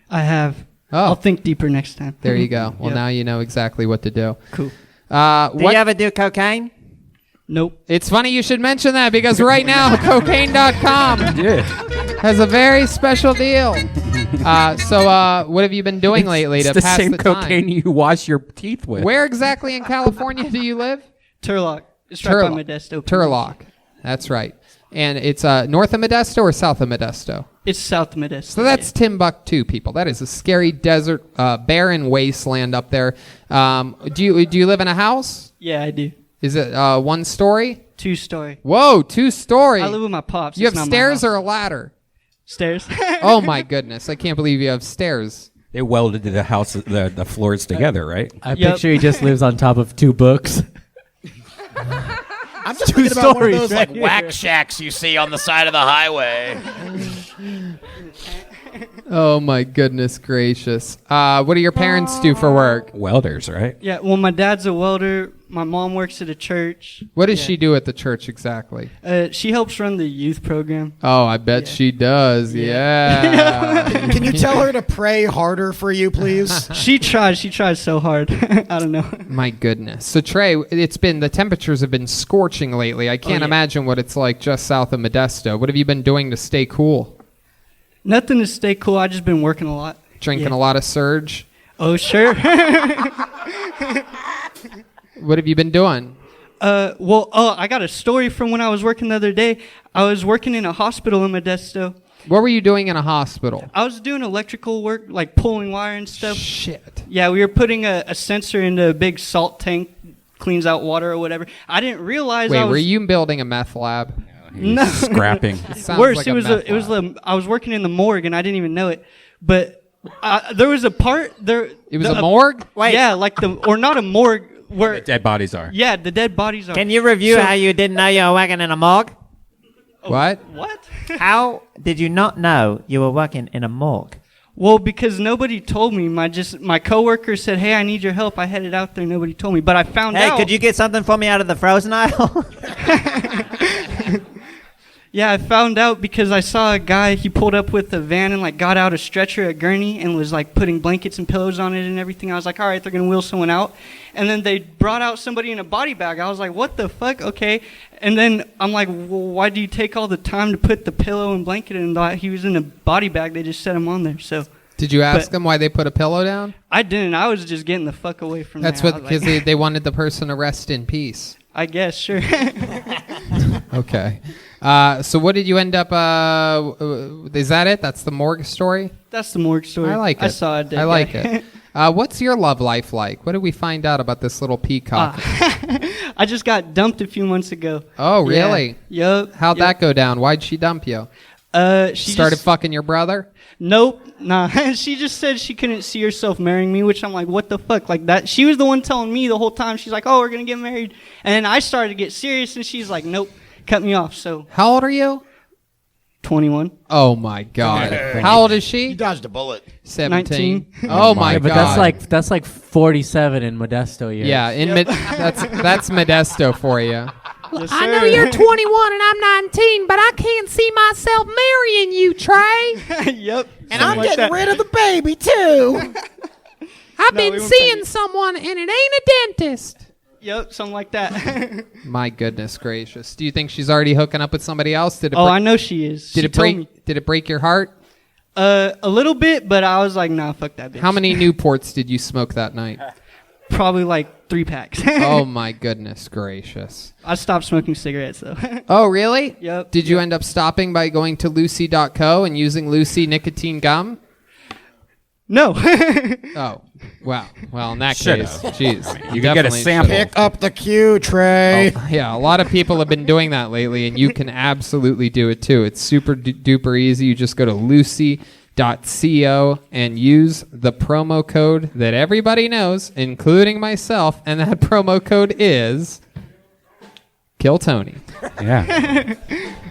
I have. Oh. I'll think deeper next time. There you go. Well, now you know exactly what to do. Cool. Do you ever do cocaine? Nope. It's funny you should mention that because right now, cocaine.com has a very special deal. So what have you been doing lately to pass the time? It's the same cocaine you wash your teeth with. Where exactly in California do you live? Turlock. It's right by Modesto. Turlock. That's right. And it's north of Modesto or south of Modesto? It's south of Modesto. So that's Timbuktu, people. That is a scary desert, barren wasteland up there. Do you live in a house? Yeah, I do. Is it 1 story? 2-story. Whoa, 2-story. I live with my pops. You It's have not my stairs house. or a ladder? Stairs. Oh my goodness! I can't believe you have stairs. They welded the house, the floors together, right? I picture he just lives on top of 2 books. I'm just thinking about one of those like right whack here. shacks you see on the side of the highway. Oh my goodness gracious! What do your parents do for work? Welders, right? Yeah, well, my dad's a welder. My mom works at a church. What does she do at the church exactly? She helps run the youth program. Oh, I bet she does. Yeah. Can you tell her to pray harder for you, please? She tries. She tries so hard. I don't know. My goodness. So Trey, the temperatures have been scorching lately. I can't imagine what it's like just south of Modesto. What have you been doing to stay cool? Nothing to stay cool. I just been working a lot. Drinking a lot of Surge? Oh, sure. What have you been doing? I got a story from when I was working the other day. I was working in a hospital in Modesto. What were you doing in a hospital? I was doing electrical work, like pulling wire and stuff. Shit. Yeah, we were putting a sensor into a big salt tank, cleans out water or whatever. I didn't realize Wait, I was... were you building a meth lab? No. Scrapping. Worse, like it was I was working in the morgue and I didn't even know it. But there was a part there. It was a morgue? Wait. Yeah, or not a morgue where The dead bodies are. Yeah, the dead bodies are. Can you review how you didn't know you were working in a morgue? What? What? How did you not know you were working in a morgue? Well, because nobody told me. My coworker said, "Hey, I need your help." I headed out there. Nobody told me, but I found out. Hey, could you get something for me out of the frozen aisle? Yeah, I found out because I saw a guy. He pulled up with a van and like got out a stretcher, a gurney, and was like putting blankets and pillows on it and everything. I was like, all right, they're gonna wheel someone out. And then they brought out somebody in a body bag. I was like, what the fuck? Okay. And then I'm like, well, why do you take all the time to put the pillow and blanket in? He was in a body bag. They just set him on there. So. Did you ask them why they put a pillow down? I didn't. I was just getting the fuck away from That's there. because they wanted the person to rest in peace. I guess, sure. Okay. So what did you end up... is that it? That's the morgue story? That's the morgue story. I like it. I saw a dead I like guy. it. What's your love life like? What did we find out about this little peacock? I just got dumped a few months ago. Oh, really? Yeah. Yep. How'd that go down? Why'd she dump you? She started fucking your brother? Nope. Nah. She just said she couldn't see herself marrying me, which I'm like, what the fuck? Like that. She was the one telling me the whole time. She's like, oh, we're going to get married. And then I started to get serious, and she's like, nope, cut me off. So. How old are you? 21. Oh, my God. How old is she? You dodged a bullet. 17. Oh, my But God. that's like 47 in Modesto years. Yeah, that's Modesto for you. Yes, I know you're 21 and I'm 19, but I can't see myself marrying you, Trey. Yep. And I'm getting rid of the baby, too. I've been seeing someone and it ain't a dentist. Yep, something like that. My goodness gracious. Do you think she's already hooking up with somebody else? I know she is. Did it break your heart? A little bit, but I was like, nah, fuck that bitch. How many Newports did you smoke that night? Probably like 3 packs. Oh, my goodness gracious. I stopped smoking cigarettes, though. Oh, really? Yep. Did you end up stopping by going to Lucy.co and using Lucy nicotine gum? No. Oh, wow. Well, in that Should've. case, jeez. You can get a sample. Pick up the cue, Trey. Oh, yeah, a lot of people have been doing that lately, and you can absolutely do it too. It's super duper easy. You just go to lucy.co and use the promo code that everybody knows, including myself, and that promo code is Kill Tony. Yeah.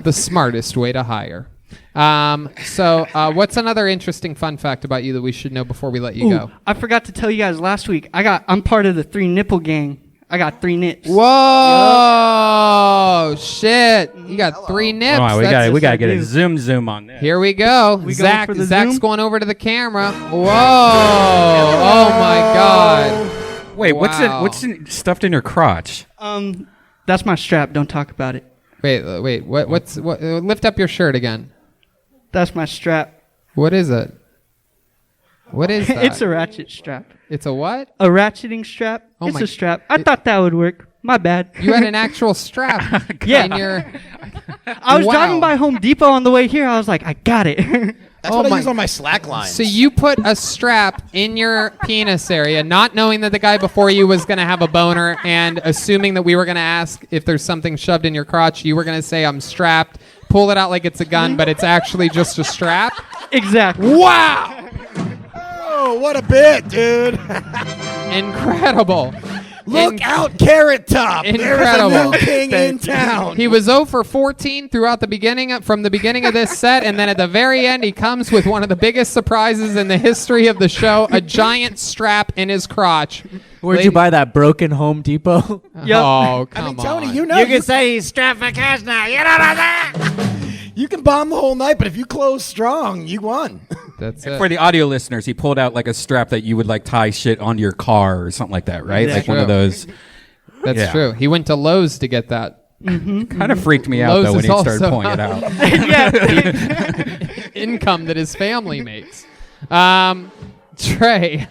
The smartest way to hire. So what's another interesting fun fact about you that we should know before we let you go? I forgot to tell you guys last week. I'm part of the 3 nipple gang. I got 3 nips. Whoa! Shit! You got 3 nips. Oh, we gotta get a zoom on this. Here we go. We Zach's going for the zoom? going over to the camera. Whoa! Oh my God! Wait, Wow. what's stuffed in your crotch? That's my strap. Don't talk about it. Wait. What? Lift up your shirt again. That's my strap. What is it? What is that? It's a ratchet strap. It's a what? A ratcheting strap. Oh It's my- a strap. I thought that would work. My bad. You had an actual strap. Yeah. In your... I was Wow. driving by Home Depot on the way here. I was like, I got it. That's what I use on my slack lines. So you put a strap in your penis area, not knowing that the guy before you was going to have a boner, and assuming that we were going to ask if there's something shoved in your crotch. You were going to say, I'm strapped, pull it out like it's a gun, but it's actually just a strap? Exactly. Wow! Oh, what a bit, dude. Incredible. Look out, Carrot Top. Incredible. There's a new king in town. He was 0 for 14 throughout the beginning from the beginning of this set, and then at the very end, he comes with one of the biggest surprises in the history of the show: a giant strap in his crotch. Where'd you buy that? Broken Home Depot? Yep. Oh, come on. Tony, you know You can say he's strapped for cash now. You know what I'm saying? you can bomb the whole night, but if you close strong, you won. That's it. For the audio listeners, he pulled out like a strap that you would like tie shit onto your car or something like that, right? That's Like one of true. those. That's Yeah. true. He went to Lowe's to get that. Kind of freaked me out Lowe's though when is he started also- pulling it out. Income that his family makes. Trey,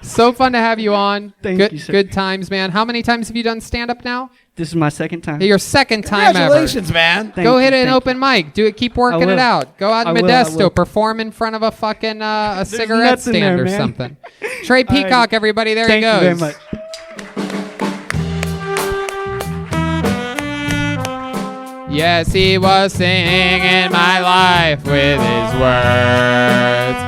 so fun to have you on. Thank you, sir. Good times, man. How many times have you done stand-up now? This is my second time. Your second time ever. Congratulations, man. Go hit an open mic. Do it. Keep working it will. out. Go out in I will, Modesto. Perform in front of a fucking a cigarette nothing stand there, or man. something. Trey Peacock, everybody. There Thank he goes. you very much. Yes, he was singing my life with his words.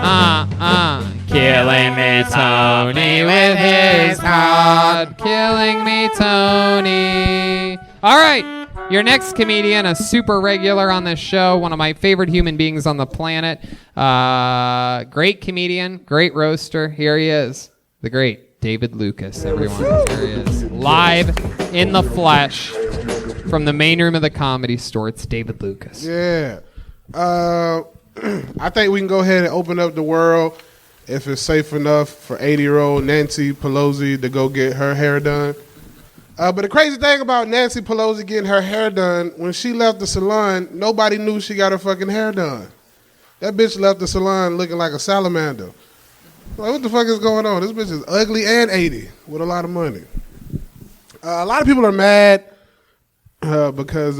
Killing me, Tony, with his heart. Killing me, Tony. All right. Your next comedian, a super regular on this show, one of my favorite human beings on the planet. Great comedian, great roaster. Here he is, the great David Lucas, everyone. Here he is, live in the flesh from the main room of the Comedy Store. It's David Lucas. Yeah. I think we can go ahead and open up the world if it's safe enough for 80-year-old Nancy Pelosi to go get her hair done. But the crazy thing about Nancy Pelosi getting her hair done, when she left the salon, nobody knew she got her fucking hair done. That bitch left the salon looking like a salamander. Like, what the fuck is going on? This bitch is ugly and 80 with a lot of money. A lot of people are mad because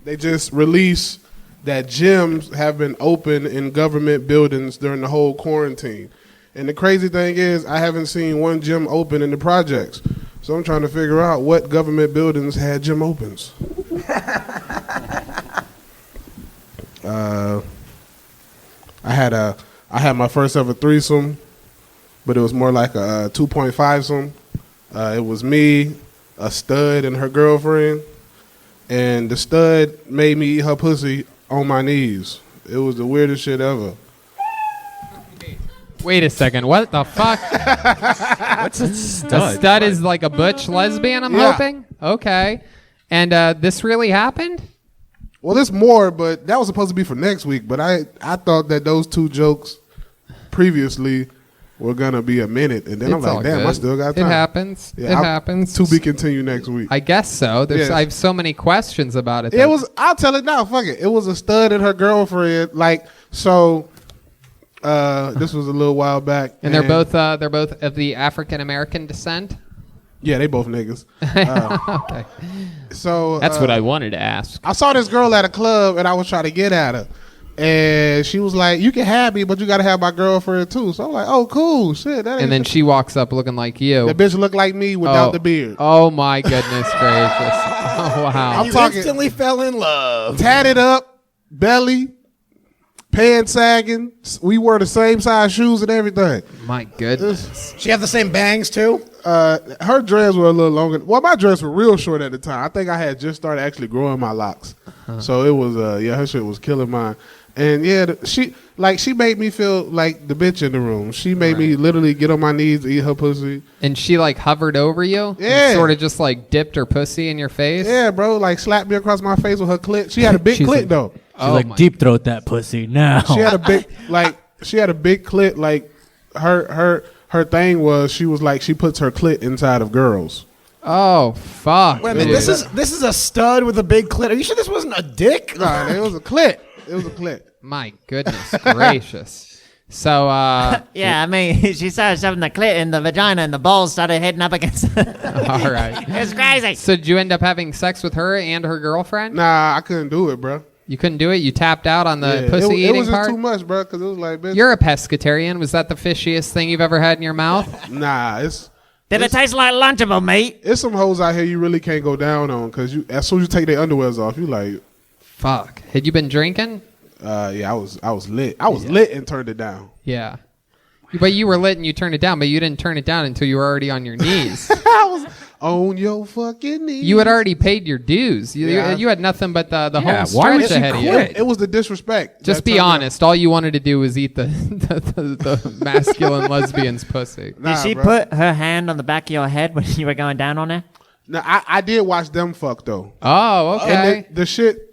they just released that gyms have been open in government buildings during the whole quarantine. And the crazy thing is, I haven't seen one gym open in the projects. So I'm trying to figure out what government buildings had gym opens. I had my first ever threesome, but it was more like a 2.5-some. It was me, a stud, and her girlfriend. And the stud made me eat her pussy on my knees. It was the weirdest shit ever. Wait a second. What the fuck? What's a stud? A stud is like a butch lesbian, I'm hoping? Okay. And this really happened? Well, there's more, but that was supposed to be for next week. But I thought that those two jokes previously were going to be a minute. And then I'm It's all like, damn, good. I still got time. It happens. Yeah, It happens. To be continued next week. I guess so. Yes. I have so many questions about it. It was, I'll tell it now, fuck it. It was a stud and her girlfriend. Like, so this was a little while back. And they're both of the African American descent? Yeah, they both niggas. Okay. So That's what I wanted to ask. I saw this girl at a club and I was trying to get at her. And she was like, you can have me, but you got to have my girlfriend too. So I'm like, oh, cool. Shit. That ain't And then she walks up looking like you. The bitch looked like me without the beard. Oh, my goodness gracious. Oh, wow. You instantly fell in love. Tatted up, belly, pants sagging. We wore the same size shoes and everything. My goodness. She have the same bangs too? Her dreads were a little longer. Well, my dreads were real short at the time. I think I had just started actually growing my locks. So it was, her shit was killing mine. And yeah, she made me feel like the bitch in the room. She made me literally get on my knees to eat her pussy. And she like hovered over you? Yeah. Sort of just like dipped her pussy in your face? Yeah, bro. Like slapped me across my face with her clit. She had a big clit though. She's like, deep throat that pussy now. She had a big clit. Like her thing was she was like she puts her clit inside of girls. Oh fuck! Wait a minute, this is a stud with a big clit. Are you sure this wasn't a dick? Nah, it was a clit. It was a clit. My goodness gracious. So yeah, I mean, she started shoving the clit in the vagina, and the balls started hitting up against. All right. It's crazy. So did you end up having sex with her and her girlfriend? Nah, I couldn't do it, bro. You couldn't do it? You tapped out on the pussy eating It was just part? too much, bro, because it was like, bitch. You're a pescatarian. Was that the fishiest thing you've ever had in your mouth? Nah, Did it taste like Lunchable, mate? It's some hoes out here you really can't go down on because as soon as you take their underwears off, you like, fuck. Had you been drinking? Yeah, I was lit. I was lit and turned it down. Yeah. But you were lit and you turned it down, but you didn't turn it down until you were already on your knees. I was on your fucking knees. You had already paid your dues. You had nothing but the home stretch why would you ahead of you. quit? It was the disrespect. Just be honest. All you wanted to do was eat the masculine lesbian's pussy. Did she put her hand on the back of your head when you were going down on her? No, I did watch them fuck though. Oh, okay. And the shit.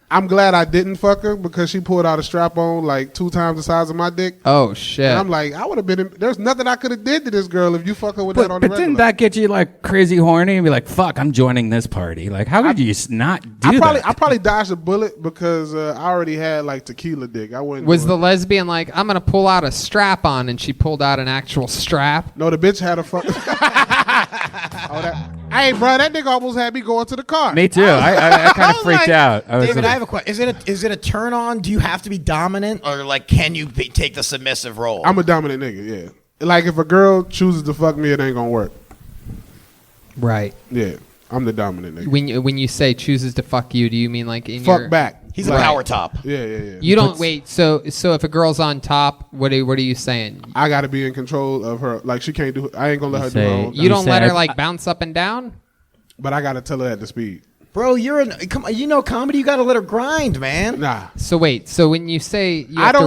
I'm glad I didn't fuck her because she pulled out a strap on like 2 times the size of my dick. Oh shit! And I'm like, I would have been. There's nothing I could have did to this girl if you fuck her with that on the regular. But didn't that get you like crazy horny and be like, "Fuck, I'm joining this party"? Like, how could you not do that? I probably dodged a bullet because I already had like tequila dick. I wouldn't. Was the lesbian like, I'm gonna pull out a strap on, and she pulled out an actual strap? No, the bitch had a fuck. Hey, bro, that nigga almost had me going to the car. Me too. I kind of freaked out. David, I have a question. Is it a turn on? Do you have to be dominant, or like can you take the submissive role? I'm a dominant nigga. Yeah. Like if a girl chooses to fuck me, it ain't gonna work. Right. Yeah. I'm the dominant nigga. When you say chooses to fuck you, do you mean like in fuck your back? He's a power top. Yeah. You don't wait. So if a girl's on top, what are you saying? I got to be in control of her. Like she can't do. I ain't gonna let her do her own thing. You don't let her like bounce up and down. But I got to tell her at the speed. Bro, comedy. You got to let her grind, man. Nah. So wait. So when you say you have to,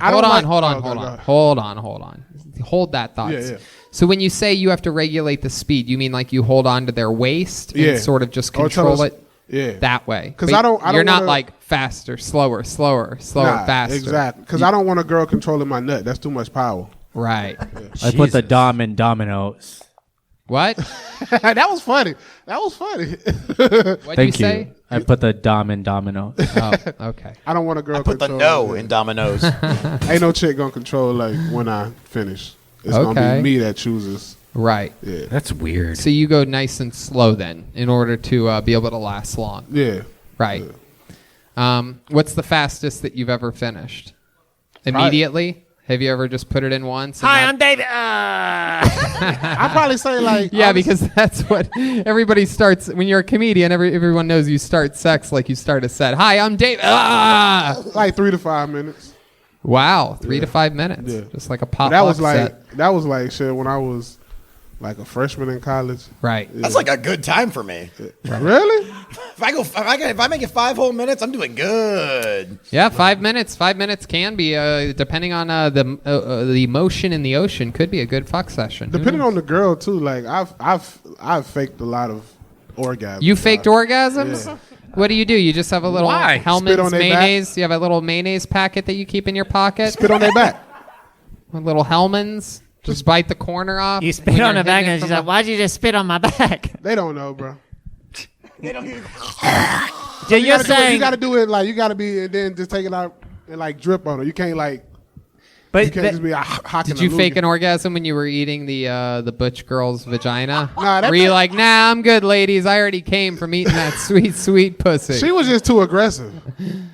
hold on. Hold that thought. Yeah. So when you say you have to regulate the speed, you mean like you hold on to their waist and sort of just control it that way? Because you're not like faster, slower, faster. Exactly. Because I don't want a girl controlling my nut. That's too much power. Right. I put the dom in dominoes. What? That was funny. What did you say? I put the dom in dominoes. Oh, okay. I don't want a girl. I put the no in dominoes. Ain't no chick gonna control like when I finish. It's gonna be me that chooses. Right. Yeah. That's weird. So you go nice and slow then, in order to be able to last long. Yeah. Right. Yeah. What's the fastest that you've ever finished? Immediately? Have you ever just put it in once? Hi, I'm David. I'd probably say like... Yeah, because that's what everybody starts... When you're a comedian, everyone knows you start sex like you start a set. Hi, I'm David. Like 3 to 5 minutes. Wow, 3 to 5 minutes. Yeah. Just like a pop-up set. That was like shit when I was like a freshman in college. Right. Yeah. That's like a good time for me. Right. Really? If I make it 5 whole minutes, I'm doing good. Yeah, 5 minutes. 5 minutes can be, depending on the emotion in the ocean, could be a good fuck session. Depending on the girl too. Like I've faked a lot of orgasms. You faked orgasms? Yeah. What do? You just have a little Hellman's mayonnaise? Back? You have a little mayonnaise packet that you keep in your pocket? Spit on their back. A little Hellman's? Just bite the corner off? You spit on her back and she's like, why'd you just spit on my back? They don't know, bro. They don't hear. So you're saying... You got to do it like, you got to be, and then just take it out and like drip on her. You can't like... But you can't just be did you fake an orgasm when you were eating the butch girl's vagina? Nah, were you like, nah, I'm good, ladies. I already came from eating that sweet, sweet pussy. She was just too aggressive.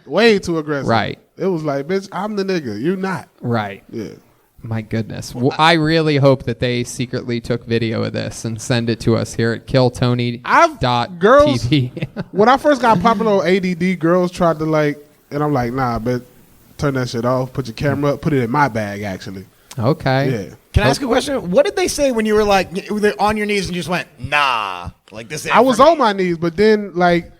Way too aggressive. Right. It was like, bitch, I'm the nigga. You not. Right. Yeah. My goodness. Well, I really hope that they secretly took video of this and send it to us here at killtony.tv. When I first got popular on ADD, girls tried to like, and I'm like, nah, but turn that shit off. Put your camera up. Put it in my bag, actually. Okay. Yeah. Can I ask a question? What did they say when you were like on your knees and you just went, nah? Like this. I was on my knees, but then like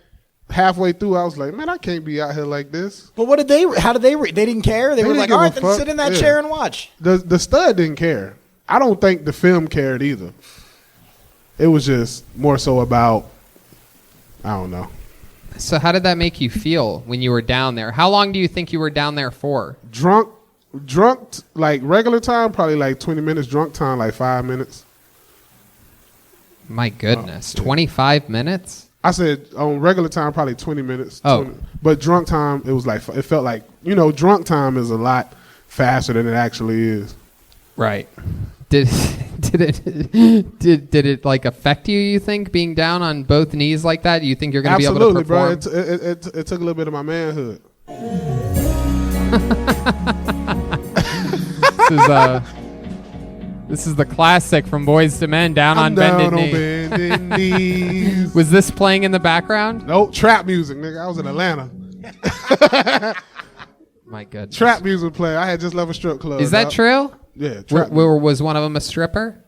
halfway through, I was like, man, I can't be out here like this. But what did they? How did they? They didn't care. They were like, all right, then sit in that chair and watch. The stud didn't care. I don't think the film cared either. It was just more so about, I don't know. So how did that make you feel when you were down there? How long do you think you were down there for? Drunk, like regular time, probably like 20 minutes. Drunk time, like 5 minutes. My goodness, 25 minutes? I said on regular time, probably 20 minutes. Oh. 20, but drunk time, it was like, it felt like, drunk time is a lot faster than it actually is. Right. Did Did it like affect you? You think being down on both knees like that? You think you're going to be able to perform? Absolutely, bro. It took a little bit of my manhood. This is the classic from Boyz II Men, Down on Bended Knee. Bended knees. Was this playing in the background? Nope, trap music, nigga. I was in Atlanta. My goodness. Trap music playing. I had just left a strip club. Is that true? Yeah. Was one of them a stripper?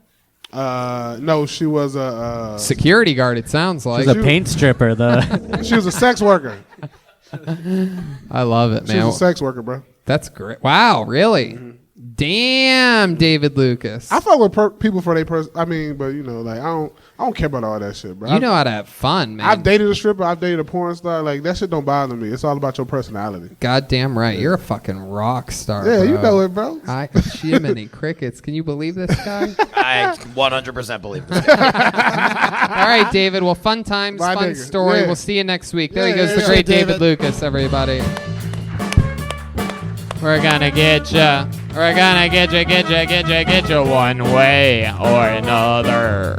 No, she was a security guard. It sounds like she was a paint stripper. She was a sex worker. I love it, man. She was a sex worker, bro. That's great. Wow, really? Mm-hmm. Damn, David Lucas. I fuck with people for their person. I mean, but you know, like I don't care about all that shit, bro. You know how to have fun, man. I've dated a stripper. I've dated a porn star. Like that shit don't bother me. It's all about your personality. Goddamn right. You're a fucking rock star. Yeah, bro. you know it, bro. Jiminy crickets. Can you believe this guy? I 100% believe this guy. All right, David. Well, fun times, Bye, fun nigga. story. Yeah. We'll see you next week. There Yeah, he goes, yeah, the yeah. great David. David Lucas, everybody. We're gonna get ya. We're gonna get ya one way or another.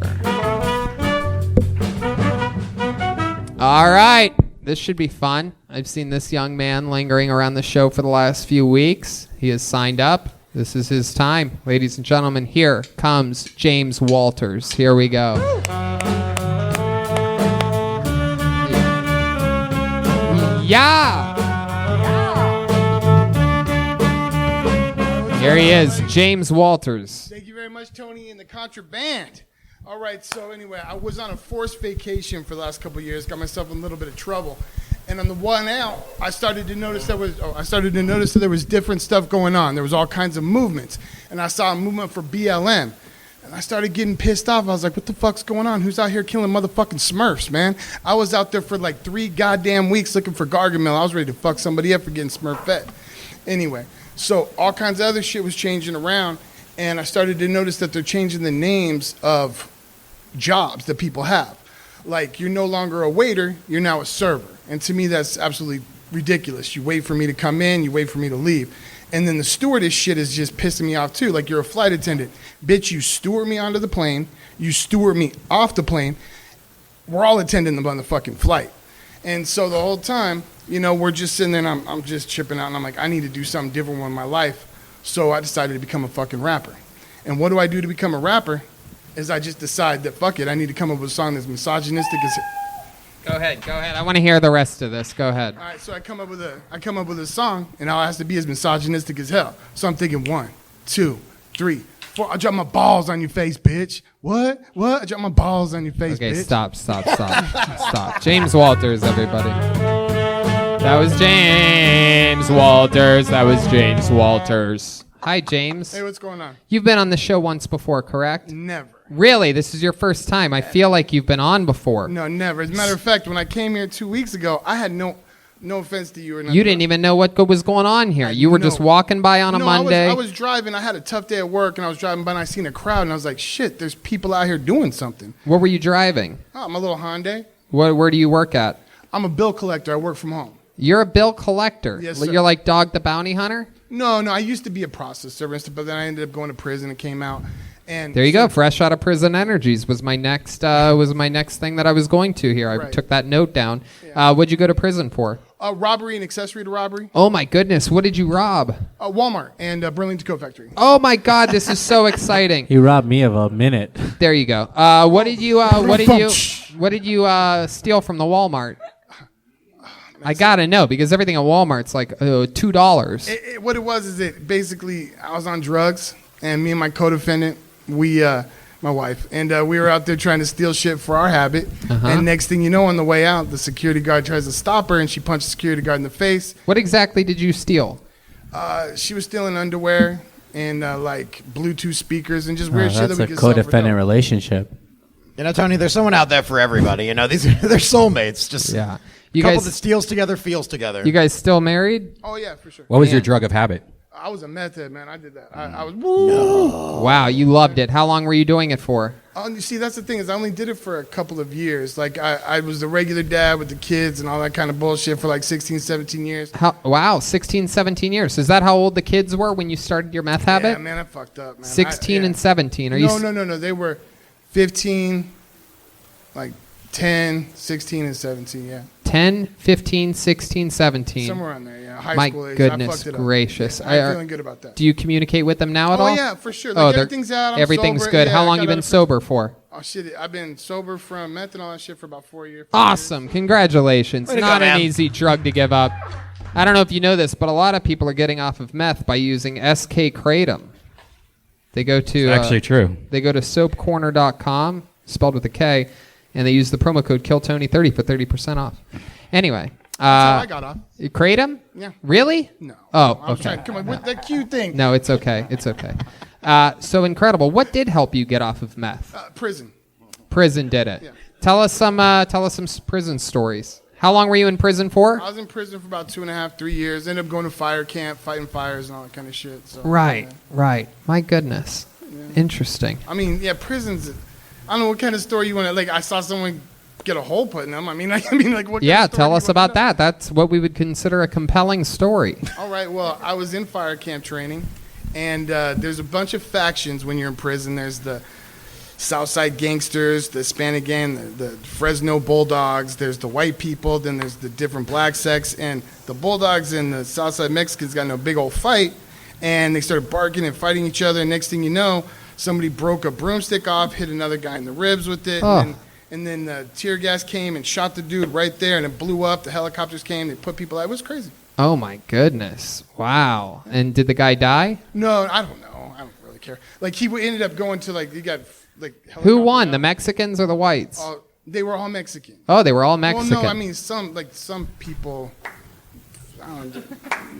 All right. This should be fun. I've seen this young man lingering around the show for the last few weeks. He has signed up. This is his time. Ladies and gentlemen, here comes James Walters. Here we go. Yeah. Here he is, James Walters. Thank you very much, Tony, and the contraband. All right, so anyway, I was on a forced vacation for the last couple of years, got myself in a little bit of trouble. And on the one out, I started to notice that there was different stuff going on. There was all kinds of movements. And I saw a movement for BLM. And I started getting pissed off. I was like, what the fuck's going on? Who's out here killing motherfucking Smurfs, man? I was out there for like 3 goddamn weeks looking for Gargamel. I was ready to fuck somebody up for getting Smurf fed. Anyway, so all kinds of other shit was changing around. And I started to notice that they're changing the names of jobs that people have. Like, you're no longer a waiter, you're now a server. And to me, that's absolutely ridiculous. You wait for me to come in, you wait for me to leave. And then the stewardess shit is just pissing me off too. Like, you're a flight attendant. Bitch, you steward me onto the plane, you steward me off the plane. We're all attending the motherfucking flight. And so the whole time, you know, we're just sitting there and I'm just chipping out and I'm like, I need to do something different with my life. So I decided to become a fucking rapper. And what do I do to become a rapper? Is I just decide that fuck it, I need to come up with a song that's misogynistic as. Go ahead. I want to hear the rest of this. Go ahead. All right, so I come up with a song, and all it has to be as misogynistic as hell. So I'm thinking 1, 2, 3, 4. I drop my balls on your face, bitch. What? I drop my balls on your face, Okay, bitch. Stop. James Walters, everybody. That was James Walters. Hi, James. Hey, what's going on? You've been on the show once before, correct? Never. Really? This is your first time? I feel like you've been on before. No, never. As a matter of fact, when I came here 2 weeks ago, I had no offense to you or nothing. You didn't even know what was going on here. You were just walking by on a Monday. I was driving. I had a tough day at work, and I was driving by, and I seen a crowd, and I was like, shit, there's people out here doing something. What were you driving? Oh, I'm a little Hyundai. Where do you work at? I'm a bill collector. I work from home. You're a bill collector? Yes, sir. You're like Dog the Bounty Hunter? No, I used to be a process server, but then I ended up going to prison and came out. And there you go. Fresh out of prison energies was my next thing that I was going to here. I took that note down. Yeah. What'd you go to prison for? Robbery and accessory to robbery. Oh my goodness! What did you rob? Walmart and Burlington Coat Factory. Oh my God! This is so exciting. He robbed me of a minute. There you go. What did you steal from the Walmart? I gotta know because everything at Walmart's like $2. What it was is it basically I was on drugs and me and my co-defendant, my wife, and we were out there trying to steal shit for our habit. Uh-huh. And next thing you know, on the way out, the security guard tries to stop her and she punched the security guard in the face. What exactly did you steal? She was stealing underwear and like Bluetooth speakers and just weird shit that we That's could a sell for codependent dope. relationship. You know, Tony, there's someone out there for everybody. You know, they're soulmates. Just You couple guys that steals together, feels together. You guys still married? Oh yeah, for sure. What was your drug of habit? I was a meth head, man. I did that. I was. Woo! Wow, you loved it. How long were you doing it for? You see, that's the thing is I only did it for a couple of years. Like, I was the regular dad with the kids and all that kind of bullshit for like 16, 17 years. Wow, 16, 17 years. Is that how old the kids were when you started your meth habit? Yeah, man, I fucked up, man. 16 and 17. No. They were 15, like 10, 16, and 17, yeah. 10, 15, 16, 17. Somewhere on there, yeah. High My school age. goodness I fucked it up. gracious. Yeah, I'm feeling good about that. Do you communicate with them now at all? Oh, yeah, for sure. Like, everything's out. I'm everything's sober. good. Yeah, How I long got you been out of sober for? Oh, shit. I've been sober from meth and all that shit for about 4 years. Awesome. Congratulations. Way to go, Not an man. easy drug to give up. I don't know if you know this, but a lot of people are getting off of meth by using SK Kratom. They go to It's actually true. They go to soapcorner.com, spelled with a K, and they use the promo code KILLTONY30 for 30% off. Anyway, That's how I got off. Kratom? Yeah. Really? No. Oh, I'm okay. trying. Come on, with that cute thing. No, it's okay. It's okay. So incredible. What did help you get off of meth? Prison. Prison did it. Yeah. Tell us some prison stories. How long were you in prison for? I was in prison for about 2.5, 3 years. Ended up going to fire camp, fighting fires and all that kind of shit. So, Right, yeah. right. My goodness. Interesting. I mean, yeah, prisons. I don't know what kind of story you want to like. I saw someone get a hole put in them. I mean, like what? Yeah, kind of story tell you us want about to know? that. That's what we would consider a compelling story. All right. Well, I was in fire camp training, and there's a bunch of factions when you're in prison. There's the Southside gangsters, the Hispanic gang, the Fresno Bulldogs. There's the white people. Then there's the different black sects. And the Bulldogs and the Southside Mexicans got in a big old fight, and they started barking and fighting each other. And next thing you know, somebody broke a broomstick off, hit another guy in the ribs with it. Oh. And then the tear gas came and shot the dude right there, and it blew up. The helicopters came. They put people out. It was crazy. Oh, my goodness. Wow. And did the guy die? No, I don't know. I don't really care. Like, he ended up going to, like, he got, like, Who won, the Mexicans or the whites? they were all Mexican. Oh, they were all Mexican. Well, no, I mean, some people, I don't know.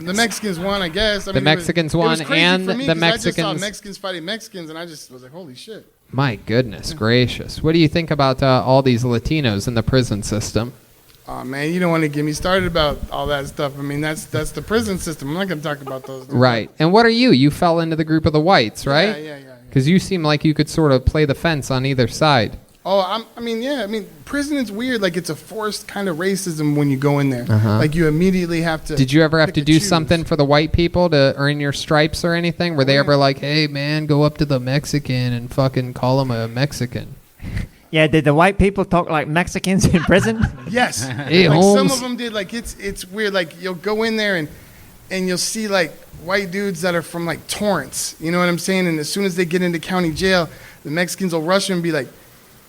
The Mexicans won, I guess. I The mean, Mexicans it won, was crazy and for me the 'cause I just saw Mexicans- Mexicans fighting Mexicans, and I just was like, holy shit. My goodness gracious. What do you think about all these Latinos in the prison system? Oh, man, you don't want to get me started about all that stuff. I mean, that's the prison system. I'm not going to talk about those. Right. And what are you? You fell into the group of the whites, right? Yeah. Because you seem like you could sort of play the fence on either side. Oh, I mean, prison is weird. Like, it's a forced kind of racism when you go in there. Uh-huh. Like, you immediately have to. Did you ever have pick to and do choose. something for the white people to earn your stripes or anything? Were they ever like, hey, man, go up to the Mexican and fucking call him a Mexican? Yeah, did the white people talk like Mexicans in prison? Yes. Hey, like some Holmes. of them did. Like it's weird. Like you'll go in there and you'll see like white dudes that are from like Torrance. You know what I'm saying? And as soon as they get into county jail, the Mexicans will rush them and be like,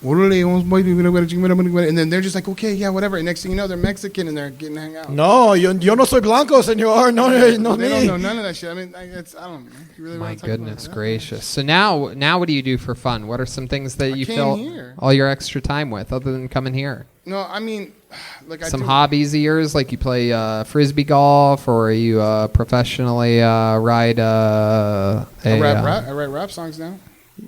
"What are they?" And then they're just like, "Okay, yeah, whatever." And next thing you know, they're Mexican and they're getting hang out. No, yo no soy blanco, señor. No, they no don't me. know none of that shit. I mean, I don't know. You really My wanna talk about goodness that? gracious. So now what do you do for fun? What are some things that you came fill here. all your extra time with other than coming here? No, I mean, like I Some do. hobbies of yours, like you play frisbee golf, or you professionally ride I write rap songs now.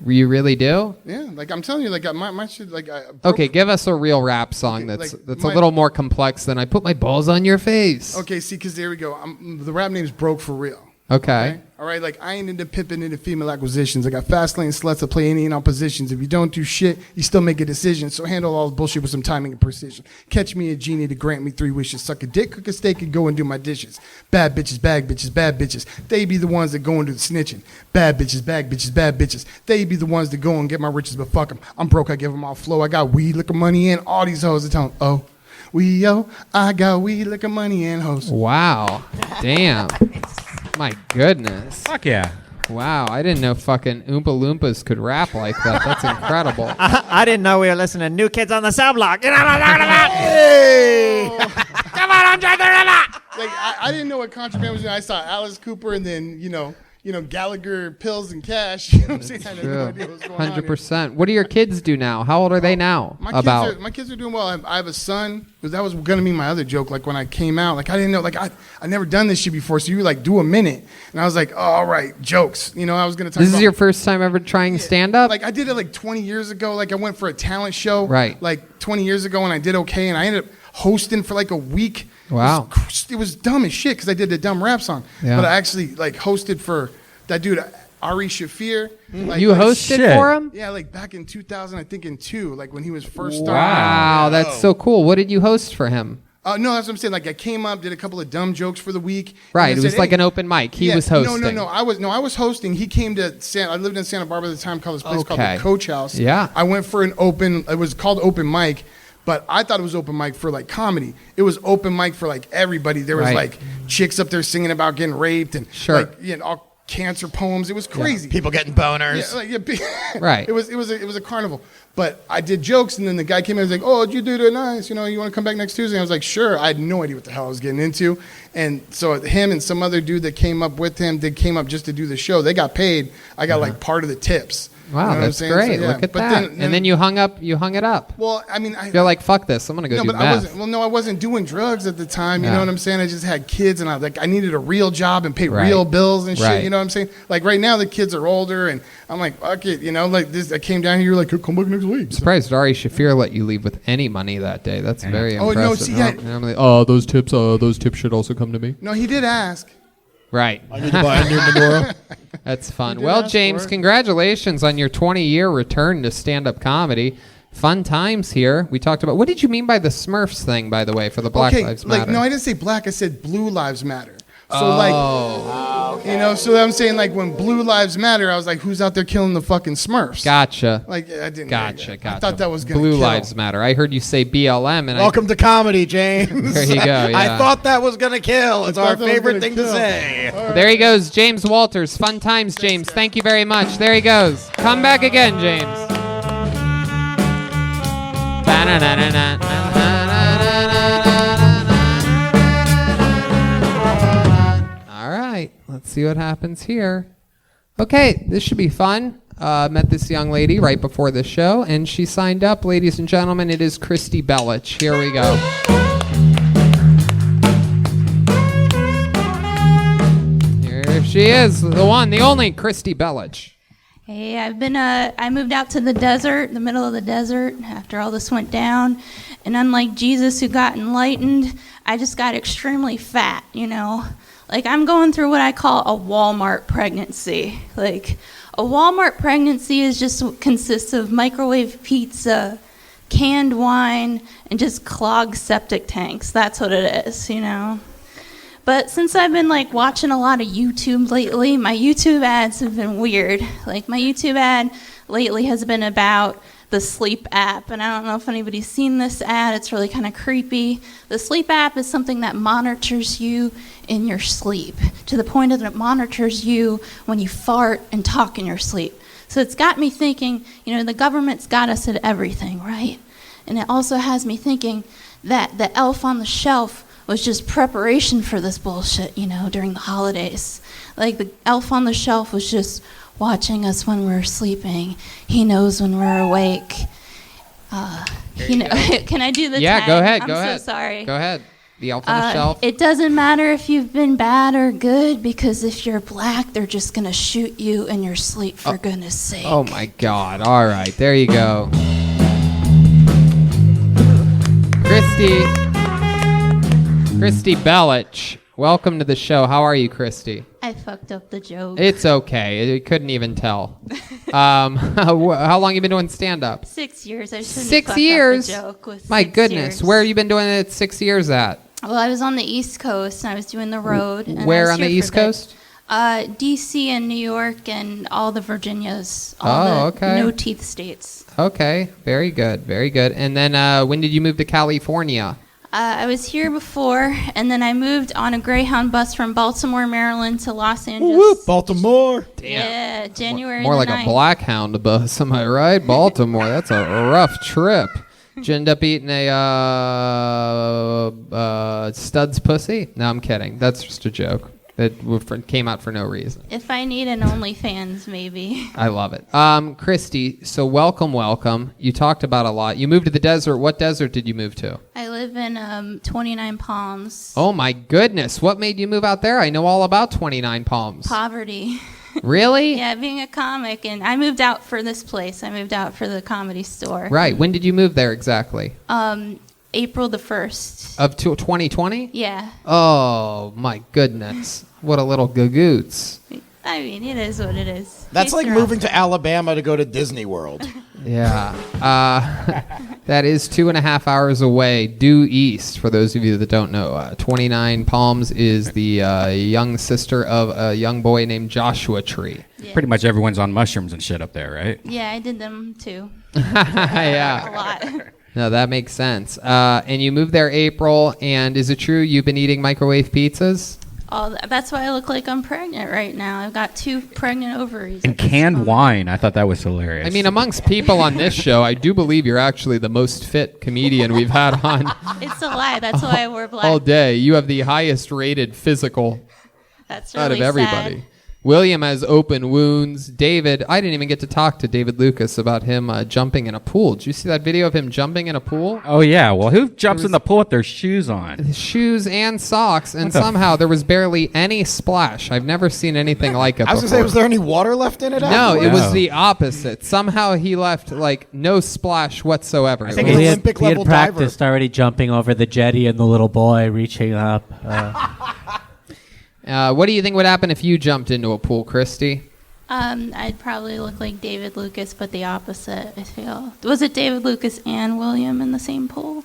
You really do? Yeah, like I'm telling you, like my shit, like I. Okay, give us a real rap song that's like a my- little more complex than I put my balls on your face. Okay, see, because there we go. The rap name's Broke for Real. Okay. All right, like I ain't into pimping into female acquisitions. I got fast lane sluts that play any and all positions. If you don't do shit, you still make a decision. So handle all the bullshit with some timing and precision. Catch me a genie to grant me 3 wishes. Suck a dick, cook a steak, and go and do my dishes. Bad bitches, bad bitches, bad bitches. They be the ones that go and do the snitching. Bad bitches, bad bitches, bad bitches. They be the ones that go and get my riches, but fuck them. I'm broke, I give them all flow. I got weed, liquor, money, and all these hoes that tell them, oh, I got weed, liquor, money, and hoes. Wow. Damn. My goodness. Fuck yeah. Wow, I didn't know fucking Oompa Loompas could rap like that. That's incredible. I didn't know we were listening to New Kids on the Cell Block. You know what I'm talking about? Hey! Come on, Andre the River! Like I didn't know what contraband was. I saw Alice Cooper and then you know Gallagher, pills and cash. You know what I'm saying? I had no idea what was going on here. 100%. What do your kids do now? How old are they now? My kids are doing well. I have a son. Because that was gonna be my other joke. Like when I came out, like I didn't know, like I never done this shit before. So you were like, do a minute, and I was like, oh, all right, jokes. You know, I was gonna talk. This about, is your first time ever trying stand up? Like I did it like 20 years ago. Like I went for a talent show. Right. Like 20 years ago, and I did okay, and I ended up hosting for like a week. Wow. It was dumb as shit because I did the dumb rap song. Yeah. But I actually like hosted for that dude, Ari Shafir. Like, You hosted for him? Yeah, like back in 2000, I think in 2, like when he was first starting. Wow, that's so cool. What did you host for him? No, that's what I'm saying. Like I came up, did a couple of dumb jokes for the week. Right, and it I was said, like "Hey." an open mic. He was hosting. No, I was hosting. He came to I lived in Santa Barbara at the time, called this place called Okay. the Coach House. Yeah. I went for it was called open mic, but I thought it was open mic for like comedy. It was open mic for like everybody. There was Right. like chicks up there singing about getting raped and Sure. like all cancer poems. It was crazy. People getting boners. Right. It was a carnival. But I did jokes, and then the guy came in and was like, "Oh, did you do that nice? You know, you want to come back next Tuesday?" And I was like, "Sure." I had no idea what the hell I was getting into, and so him and some other dude that came up with him, they came up just to do the show. They got paid. I got like part of the tips. Wow, You know what I'm that's saying? great. So, yeah. Look at But that. And then you hung it up. Well, I mean, You're like, fuck this. I'm going to go no, do but meth. I wasn't doing drugs at the time. You Yeah. know what I'm saying? I just had kids, and I needed a real job and pay Right. real bills and shit. Right. You know what I'm saying? Like right now, the kids are older, and I'm like, fuck it. You know, like this. I came down here, like, come back next week. I'm surprised Ari Shafir let you leave with any money that day. That's very Oh, impressive. no, see, yeah. Normally, those tips should also come to me. No, he did ask. Right. I need to buy a new menorah. That's fun. did Well, ask James, for it. congratulations on your 20-year return to stand-up comedy. Fun times here. We talked about, what did you mean by the Smurfs thing, by the way, for the Black Lives Matter? No, I didn't say black. I said Blue Lives Matter. So you know, so I'm saying like when Blue Lives Matter, I was like, who's out there killing the fucking Smurfs? Gotcha. Like I didn't. Gotcha. I thought that was gonna Blue kill. Lives Matter. I heard you say BLM, and Welcome to comedy, James. There you go, yeah. I thought that was gonna kill. It's our thought that was favorite gonna thing to kill. say. There he goes, James Walters. Fun times, James. Thank you very much. There he goes. Come back again, James. All right, let's see what happens here. Okay, this should be fun. Met this young lady right before the show, and she signed up. Ladies and gentlemen, it is Christy Belich. Here we go. Here she is, the one, the only Christy Belich. Hey, I moved out to the desert, the middle of the desert, after all this went down. And unlike Jesus, who got enlightened, I just got extremely fat, you know. Like, I'm going through what I call a Walmart pregnancy. Like, a Walmart pregnancy consists of microwave pizza, canned wine, and just clogged septic tanks. That's what it is, you know. But since I've been like watching a lot of YouTube lately, my YouTube ads have been weird. Like my YouTube ad lately has been about the sleep app, and I don't know if anybody's seen this ad. It's really kind of creepy. The sleep app is something that monitors you in your sleep to the point that it monitors you when you fart and talk in your sleep. So it's got me thinking, you know, the government's got us at everything, right? And it also has me thinking that the elf on the shelf was just preparation for this bullshit, you know, during the holidays. Like the elf on the shelf was just watching us when we're sleeping. He knows when we're awake. Can I do the Yeah, tag? go ahead. I'm Go so ahead. sorry. Go ahead. The elf on the shelf. It doesn't matter if you've been bad or good, because if you're black, they're just going to shoot you in your sleep, for goodness sake. Oh my God. All right. There you go. Christy Belich. Welcome to the show. How are you, Christy? I fucked up the joke. It's okay. I couldn't even tell. How long you been doing stand-up? 6 years. I shouldn't 6 fuck up years? the joke with My 6 goodness. years. Where have you been doing it 6 years at? Well, I was on the East Coast, and I was doing the road. And I Where was on the here for East a bit. Coast? D.C. and New York and all the Virginias. Oh, All the okay. no-teeth states. Okay. Very good. Very good. And then when did you move to California? I was here before, and then I moved on a Greyhound bus from Baltimore, Maryland to Los Angeles. Whoop, Baltimore. Yeah, January More the like 9th. a Blackhound bus, am I right? Baltimore. That's a rough trip. Did you end up eating a Stud's pussy? No, I'm kidding. That's just a joke. It came out for no reason. If I need an OnlyFans, maybe. I love it. Christy, so welcome. You talked about a lot. You moved to the desert. What desert did you move to? I live in 29 Palms. Oh, my goodness. What made you move out there? I know all about 29 Palms. Poverty. Really? Yeah, being a comic, and I moved out for this place. I moved out for the Comedy Store. Right. When did you move there exactly? April the 1st. Of 2020? Yeah. Oh, my goodness. What a little gagoots. I mean, it is what it is. That's like They're moving to Alabama to go to Disney World. Yeah. That is 2.5 hours away, due east, for those of you that don't know. 29 Palms is the young sister of a young boy named Joshua Tree. Yeah. Pretty much everyone's on mushrooms and shit up there, right? Yeah, I did them too. Yeah. A lot. No, that makes sense. And you moved there April, and is it true you've been eating microwave pizzas? That's why I look like I'm pregnant right now. I've got 2 pregnant ovaries. And canned wine. I thought that was hilarious. I mean, amongst people on this show, I do believe you're actually the most fit comedian we've had on It's a lie. That's why I wore black. all day. You have the highest rated physical That's out of really everybody. sad. William has open wounds. David, I didn't even get to talk to David Lucas about him jumping in a pool. Did you see that video of him jumping in a pool? Oh, yeah. Well, who jumps in the pool with their shoes on? Shoes and socks, and What the somehow there was barely any splash. I've never seen anything like it I was going to say, was there any water left in it? No, afterwards? it was the opposite. Somehow he left like no splash whatsoever. I think It was- Olympic he had level diver. practiced already jumping over the jetty and the little boy reaching up. What do you think would happen if you jumped into a pool, Christy? I'd probably look like David Lucas, but the opposite, I feel. Was it David Lucas and William in the same pool?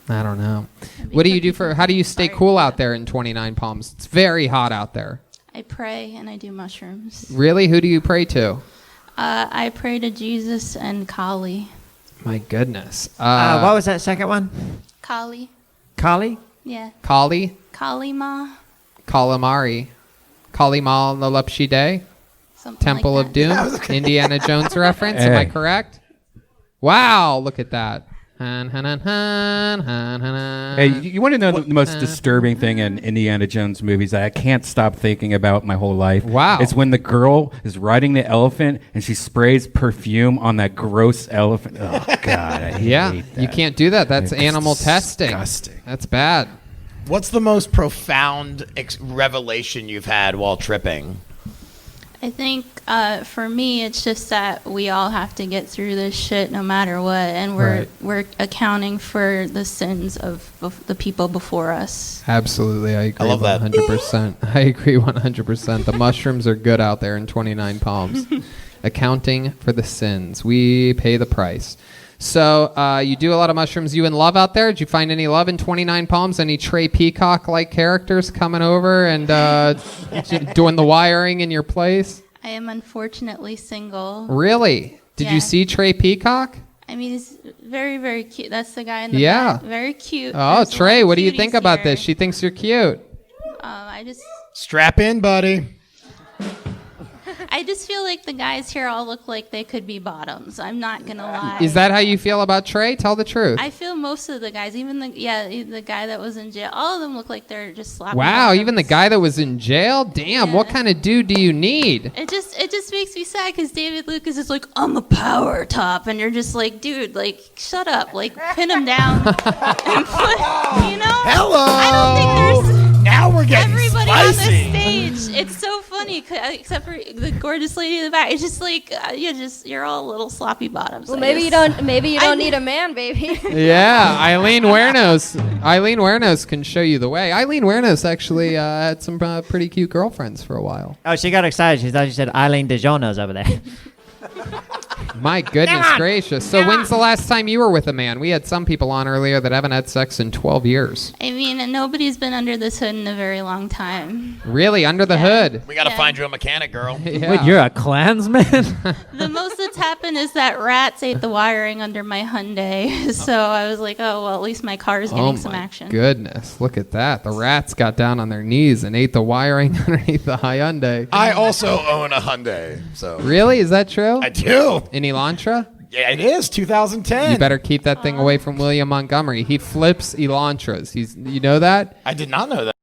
I don't know. What do you do how do you stay cool out there in 29 Palms? It's very hot out there. I pray and I do mushrooms. Really? Who do you pray to? I pray to Jesus and Kali. My goodness. What was that second one? Kali. Kali? Yeah. Kali? Kali Ma. Kalimari. Kalimal Nalupshi Day? Something Temple like of that. Doom? Indiana Jones reference? Am I Hey. correct? Wow, look at that. Hey, Hey, you want to know the most disturbing thing in Indiana Jones movies that I can't stop thinking about my whole life? Wow. It's when the girl is riding the elephant and she sprays perfume on that gross elephant. Oh, God, I Yeah, hate that. you can't do that. That's It's animal testing. disgusting. That's bad. What's the most profound revelation you've had while tripping? I think for me, it's just that we all have to get through this shit no matter what, and we're accounting for the sins of the people before us. Absolutely, I agree. I love that. 100%. I agree 100%. The mushrooms are good out there in 29 Palms. Accounting for the sins. We pay the price. So you do a lot of mushrooms. You in love out there? Did you find any love in 29 Palms? Any Trey Peacock-like characters coming over and doing the wiring in your place? I am unfortunately single. Really? Did Yeah. you see Trey Peacock? I mean, he's very, very cute. That's the guy in the Yeah. back. Very cute. Oh, There's a Trey, lot of what do you cuties think about here. this? She thinks you're cute. I just Strap in, buddy. I just feel like the guys here all look like they could be bottoms. I'm not gonna lie. Is that how you feel about Trey? Tell the truth. I feel most of the guys, even the guy that was in jail, all of them look like they're just slapping. Wow, bottoms. even the guy that was in jail? Damn, what kind of dude do you need? It just makes me sad because David Lucas is like, I'm a power top, and you're just like, dude, like, shut up, like, pin him down, and put, you know. Hello. I don't think there's. Now we're getting Everybody spicy. on the stage, it's so funny, except for the gorgeous lady in the back. It's just like you're all little sloppy bottoms. Well, I maybe just- you don't need a man, baby. Yeah, Eileen Wernos. Eileen Wernos can show you the way. Eileen Wernos actually had some pretty cute girlfriends for a while. Oh, she got excited. She thought you said Eileen DeJonas over there. My goodness gracious. So when's the last time you were with a man? We had some people on earlier that haven't had sex in 12 years. I mean, nobody's been under this hood in a very long time. Really? Under the hood? We got to find you a mechanic, girl. Yeah. Wait, you're a Klansman? The most that's happened is that rats ate the wiring under my Hyundai. So I was like, oh, well, at least my car is getting some action. Goodness, look at that. The rats got down on their knees and ate the wiring underneath the Hyundai. I also own a Hyundai. So Really? Is that true? I do. In Elantra? Yeah, it is 2010. You better keep that thing away from William Montgomery. He flips Elantras. You know that? I did not know that.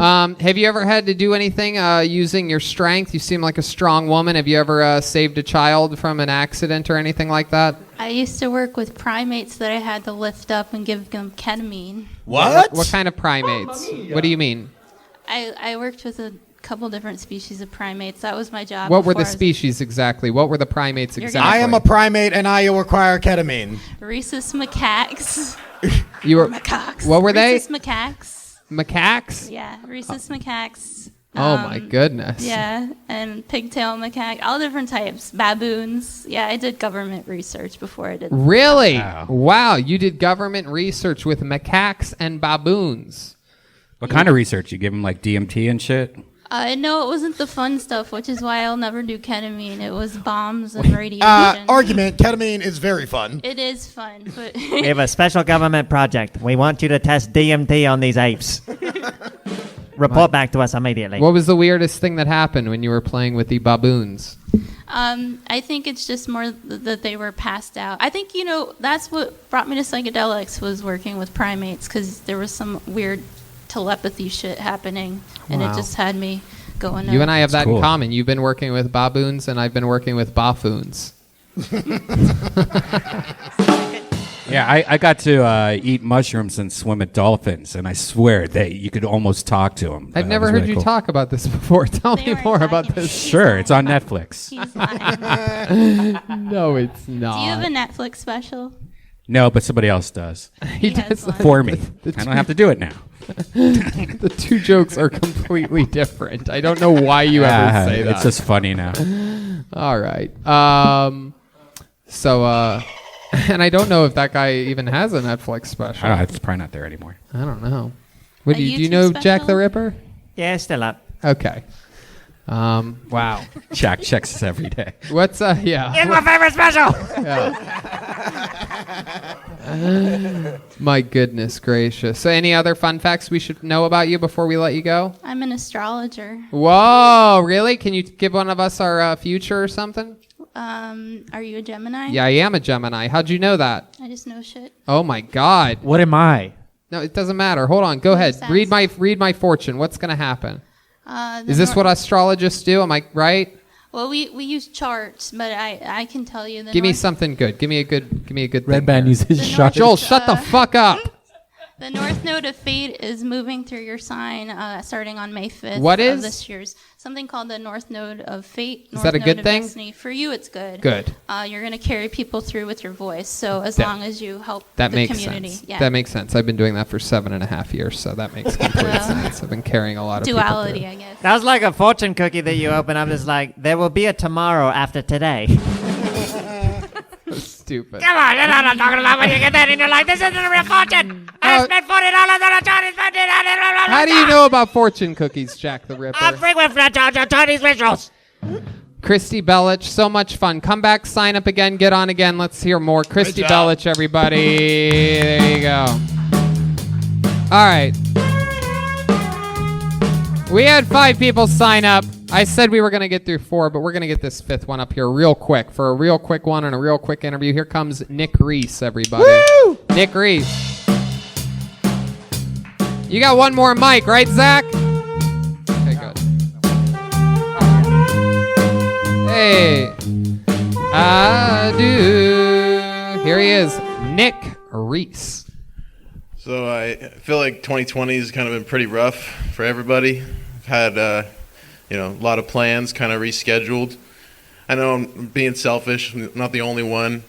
Have you ever had to do anything using your strength? You seem like a strong woman. Have you ever saved a child from an accident or anything like that? I used to work with primates that I had to lift up and give them ketamine. What kind of primates? What do you mean? I worked with a couple different species of primates. That was my job. What were the species exactly? What were the primates exactly? I am a primate and I require ketamine. Rhesus macaques. You were macaques. What were they? Rhesus macaques. Macaques? Yeah, rhesus macaques. Oh my goodness. Yeah, and pigtail macaque, all different types. Baboons. Yeah, I did government research before I did. Really? Wow, you did government research with macaques and baboons. What kind of research? You give them like DMT and shit? No, it wasn't the fun stuff, which is why I'll never do ketamine. It was bombs and radiation. Argument, ketamine is very fun. It is fun, but We have a special government project. We want you to test DMT on these apes. Report back to us immediately. What was the weirdest thing that happened when you were playing with the baboons? I think it's just more that they were passed out. I think, that's what brought me to psychedelics was working with primates because there was some weird telepathy shit happening, and Wow. it just had me going. You and I have that in common. You've been working with baboons, and I've been working with buffoons. Yeah, I got to eat mushrooms and swim at dolphins, and I swear that you could almost talk to them. I've never heard you talk about this before. Tell me more about this. Sure, it's on Netflix. No, it's not. Do you have a Netflix special? No, but somebody else does. He does for me. I don't have to do it now. The two jokes are completely different. I don't know why you ever say that. It's just funny now. All right. And I don't know if that guy even has a Netflix special. I don't know, it's probably not there anymore. I don't know. What, A do you YouTube know special? Jack the Ripper? Yeah, still up. Okay. Wow. Jack checks us every day. What's yeah? Here's my favorite special. My goodness gracious. So any other fun facts we should know about you before we let you go? I'm an astrologer. Whoa, really? Can you give one of us our future or something? Are you a Gemini? Yeah, I am a Gemini. How'd you know that? I just know shit. Oh my God. What am I? No, it doesn't matter. Hold on. Go ahead. Read my fortune. What's gonna happen? Is this what astrologists do? Am I right? Well, we use charts, but I can tell you the Give me North- something good. Give me a good Redban uses charts. Joel, shut the fuck up. The North Node of Fate is moving through your sign starting on May 5th What of is? this year's. Something called the North Node of Fate. Is that a North good Node of thing? Destiny. For you, it's good. Good. You're going to carry people through with your voice, so as That- long as you help That the makes community. sense. Yeah. That makes sense. I've been doing that for 7.5 years, so that makes complete sense. I've been carrying a lot of Duality, people I guess. That was like a fortune cookie that you open up. It's like, there will be a tomorrow after today. through. Stupid. Come on, you're not talking about when you get that in your life. This isn't a real fortune. I spent $40 on a Chinese fortune. How do you know about fortune cookies, Jack the Ripper? I'm frequent for Chinese rituals. Christy Belich, so much fun. Come back, sign up again, get on again. Let's hear more. Christy Belich, everybody. There you go. All right. We had 5 people sign up. I said we were going to get through 4, but we're going to get this 5th one up here real quick for a real quick one and a real quick interview. Here comes Nick Reese, everybody. Woo! Nick Reese. You got one more mic, right, Zach? Okay, good. Hey. I do. Here he is, Nick Reese. So I feel like 2020 has kind of been pretty rough for everybody. I've had, a lot of plans kind of rescheduled. I know I'm being selfish, I'm not the only one.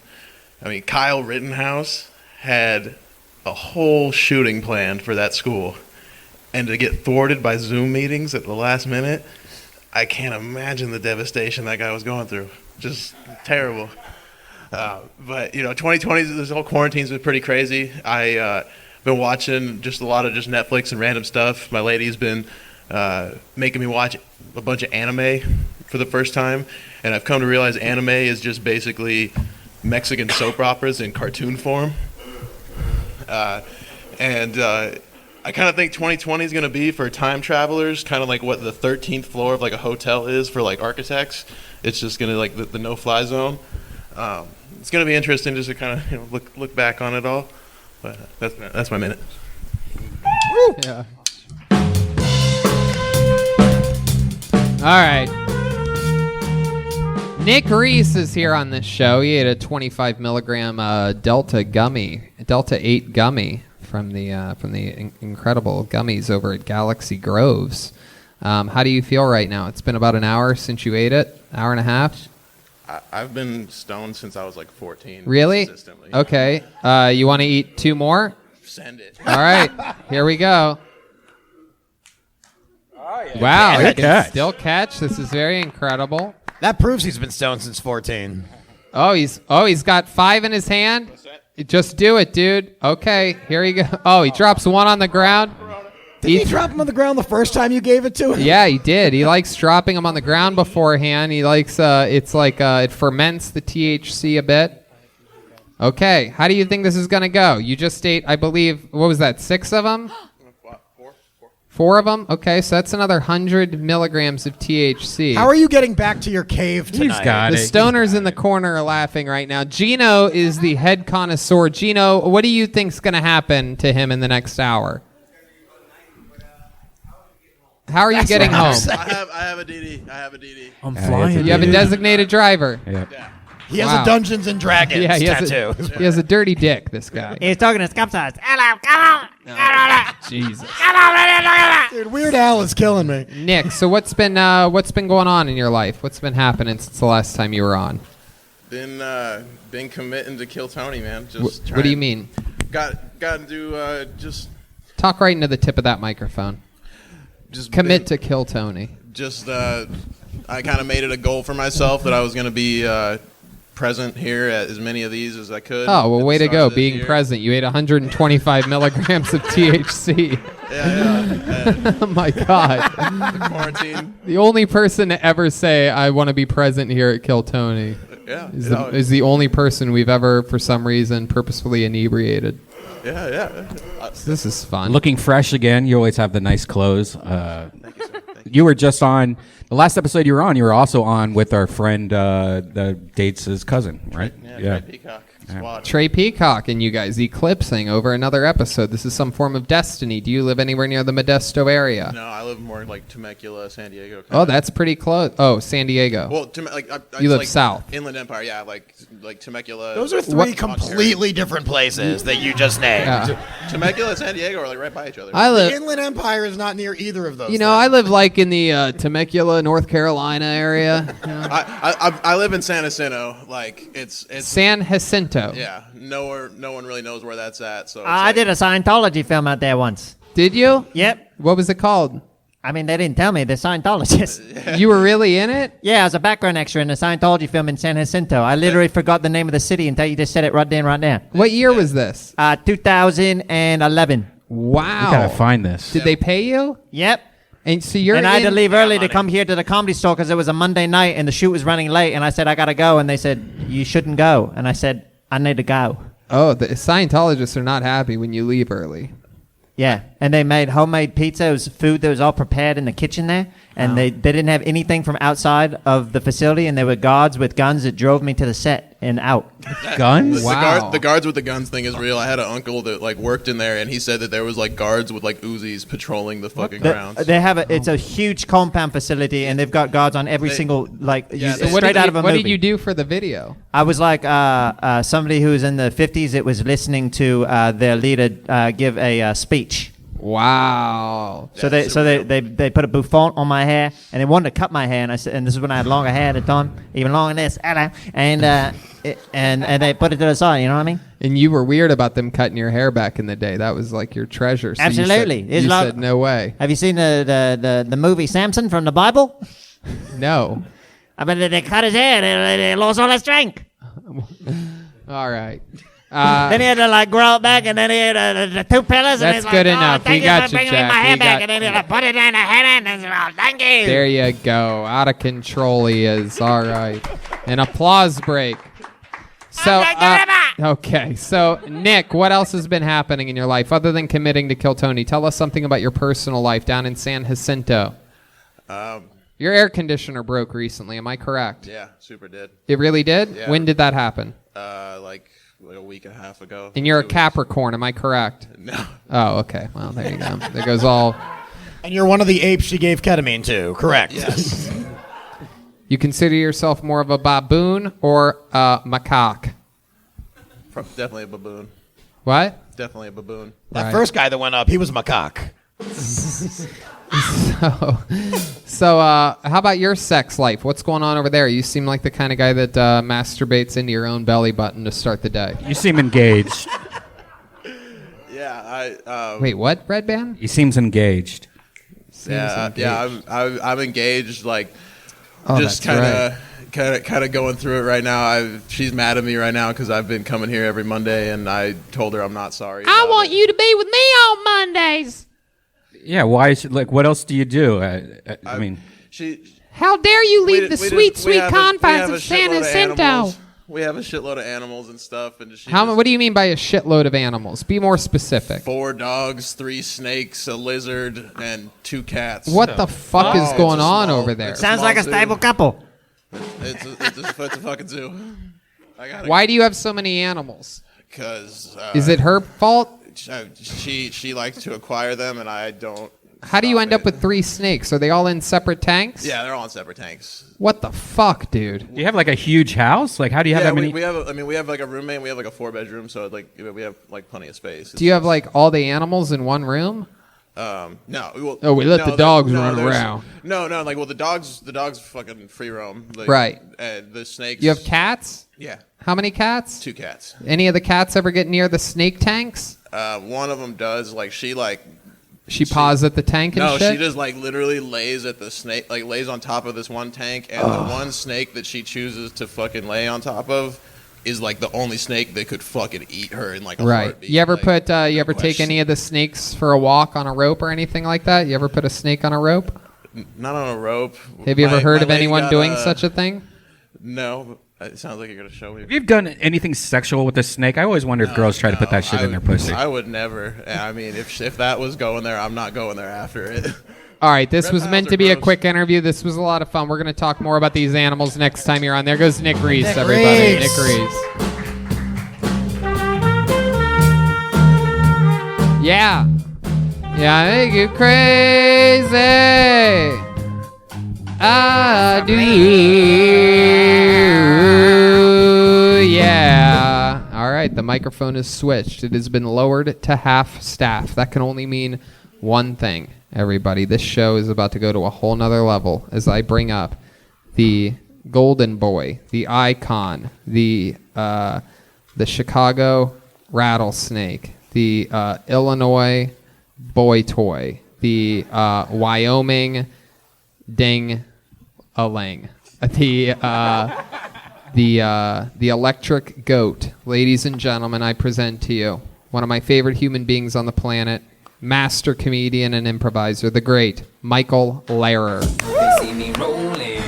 I mean, Kyle Rittenhouse had a whole shooting planned for that school. And to get thwarted by Zoom meetings at the last minute, I can't imagine the devastation that guy was going through. Just terrible. But 2020, this whole quarantine's been pretty crazy. I been watching just a lot of just Netflix and random stuff. My lady's been making me watch a bunch of anime for the first time, and I've come to realize anime is just basically Mexican soap operas in cartoon form. I kind of think 2020 is going to be for time travelers, kind of like what the 13th floor of like a hotel is for like architects. It's just going to like the no-fly zone. It's going to be interesting just to kind of look back on it all. But that's my minute. Yeah. right. Nick Reese is here on this show. He ate a 25 milligram Delta 8 gummy from the incredible gummies over at Galaxy Groves. How do you feel right now? It's been about an hour since you ate it, hour and a half. I've been stoned since I was like 14. Really? Consistently. Okay. You want to eat 2 more? Send it. All right. Here we go. Oh, yeah. Wow. Yeah, He can still catch. This is very incredible. That proves he's been stoned since 14. Oh, he's got 5 in his hand. Just do it, dude. Okay. Here he go. Oh, he drops 1 on the ground. Did he drop him on the ground the first time you gave it to him? Yeah, he did. He likes dropping them on the ground beforehand. He likes it's like it ferments the THC a bit. Okay, how do you think this is gonna go? You just ate, I believe, what was that? 6 of them? 4 of them? Okay, so that's another 100 milligrams of THC. How are you getting back to your cave tonight? The stoners in the corner are laughing right now. Gino is the head connoisseur. Gino, what do you think's gonna happen to him in the next hour? How are you getting home? I have a DD. I'm flying. You have a designated driver. Yeah. He has a Dungeons and Dragons tattoo. He has a dirty dick, this guy. He's talking to scum size. Hello, come on. Jesus. Come on, man, look at that. Dude, Weird Al is killing me. Nick, so what's been going on in your life? What's been happening since the last time you were on? Been committing to kill Tony, man. What do you mean? Got to do just talk right into the tip of that microphone. Just commit to kill Tony. Just I kind of made it a goal for myself that I was going to be present here at as many of these as I could. Oh, well, way to go, being year. present. You ate 125 milligrams of THC. Yeah. Oh, my God. The quarantine. The only person to ever say, I want to be present here at Kill Tony is the only person we've ever, for some reason, purposefully inebriated. Yeah. This is fun. Looking fresh again. You always have the nice clothes. Thank you, sir. You were just on the last episode you were on. You were also on with our friend, the Dates' cousin, right? Yeah. Trey Peacock. Trey Peacock and you guys eclipsing over another episode. This is some form of destiny. Do you live anywhere near the Modesto area? No, I live more like Temecula, San Diego. Oh, that's pretty close. Oh, San Diego. Well, you live south. Inland Empire, yeah, like Temecula. Those are 3 completely different places that you just named. Yeah. Temecula and San Diego are like right by each other. The Inland Empire is not near either of those. You know, I live like in the Temecula, North Carolina area. You know? I live in San Jacinto. Like it's San Jacinto. Yeah, no one really knows where that's at. So I did a Scientology film out there once. Did you? Yep. What was it called? I mean, they didn't tell me. They're Scientologists. You were really in it? Yeah, I was a background extra in a Scientology film in San Jacinto. I literally forgot the name of the city until you just said it right then, right now. What year was this? 2011. Wow. We gotta find this. Did they pay you? Yep. And so you're and I had to leave early to come here to the comedy store because it was a Monday night and the shoot was running late. And I said, I got to go. And they said, you shouldn't go. And I said, I need to go. Oh, the Scientologists are not happy when you leave early. Yeah, and they made homemade pizza. It was food that was all prepared in the kitchen there. And they didn't have anything from outside of the facility. And there were guards with guns that drove me to the set and out. Guns? Wow. The guards with the guns thing is real. I had an uncle that like worked in there, and he said that there was like guards with like Uzis patrolling the fucking grounds. They have it's a huge compound facility, and they've got guards on every single straight out of a movie. What did you do for the video? I was like somebody who was in the 50s that was listening to their leader give a speech. Wow. So they put a bouffant on my hair, and they wanted to cut my hair, and I said, and this is when I had longer hair at the time, even longer than this, and they put it to the side. You know what I mean? And you were weird about them cutting your hair back in the day. That was like your treasure. So Absolutely. You said no way. Have you seen the movie Samson from the Bible? No. I mean, they cut his hair, they lost all his strength. All right. Then he had to like grow it back, and then he had the 2 pillars. That's and he's good like, enough. Thank We got for you, bringing my Jack. hair We back, got- and then he like put it in the head, and thank you. There you go. Out of control he is. All right. An applause break. So, okay. So, Nick, what else has been happening in your life other than committing to kill Tony? Tell us something about your personal life down in San Jacinto. Your air conditioner broke recently. Am I correct? Yeah, super did. It really did? Yeah. When did that happen? Like a week and a half ago. And you're a Capricorn. Am I correct? No. Oh, okay. Well, there you go. There goes all And you're one of the apes she gave ketamine to, correct? Yes. You consider yourself more of a baboon or a macaque? Definitely a baboon. What? Definitely a baboon. That first guy that went up, he was a macaque. So, how about your sex life? What's going on over there? You seem like the kind of guy that masturbates into your own belly button to start the day. You seem engaged. Yeah, Wait, what, Redban? He seems engaged. I'm engaged. Like, Oh, just that's kind of going through it right now. She's mad at me right now because I've been coming here every Monday, and I told her I'm not sorry. I want you to be with me on Mondays. Yeah, why is what else do you do? I mean, How dare you leave the sweet we confines have of a San shitload of Jacinto? animals. We have a shitload of animals and stuff, and What do you mean by a shitload of animals? Be more specific. 4 dogs, 3 snakes, a lizard, and 2 cats. What the fuck is going on over there? Sounds like a stable couple. It's a fucking zoo. Why do you have so many animals? Because is it her fault? She likes to acquire them, and I don't. How do you end up with 3 snakes? Are they all in separate tanks? Yeah, they're all in separate tanks. What the fuck, dude? Do you have like a huge house? Like, how do you have that many? We have like a roommate. And we have like a 4-bedroom, so like we have like plenty of space. Do you have like all the animals in one room? No. Oh, we let the dogs run around. No. Like, well, the dogs fucking free roam. Like, Right. And the snakes. You have cats? Yeah. How many cats? 2 cats. Any of the cats ever get near the snake tanks? One of them does. Like, she paws at the tank and shit? No, she just like literally lays at the snake, like lays on top of this one tank, and the one snake that she chooses to fucking lay on top of is like the only snake that could fucking eat her in like a Right. heartbeat. You ever you ever take any of the snakes for a walk on a rope or anything like that? You ever put a snake on a rope? Not on a rope. Have you ever heard of anyone doing such a thing? No. It sounds like you're gonna show me. Have you done anything sexual with a snake? I always wonder if girls try to put that shit in their pussy. I would never. I mean, if that was going there, I'm not going there after it. All right, this was meant to be a quick interview. This was a lot of fun. We're going to talk more about these animals next time you're on. There goes Nick Reese, everybody. Nick Reese. Yeah. Yeah, I make you crazy. I do. Yeah. All right, the microphone is switched. It has been lowered to half staff. That can only mean one thing, everybody. This show is about to go to a whole nother level as I bring up the golden boy, the icon, the Chicago rattlesnake, the Illinois boy toy, the Wyoming ding-a-ling, the electric goat. Ladies and gentlemen, I present to you one of my favorite human beings on the planet, master comedian and improviser, the great Michael Lehrer. They see me rolling.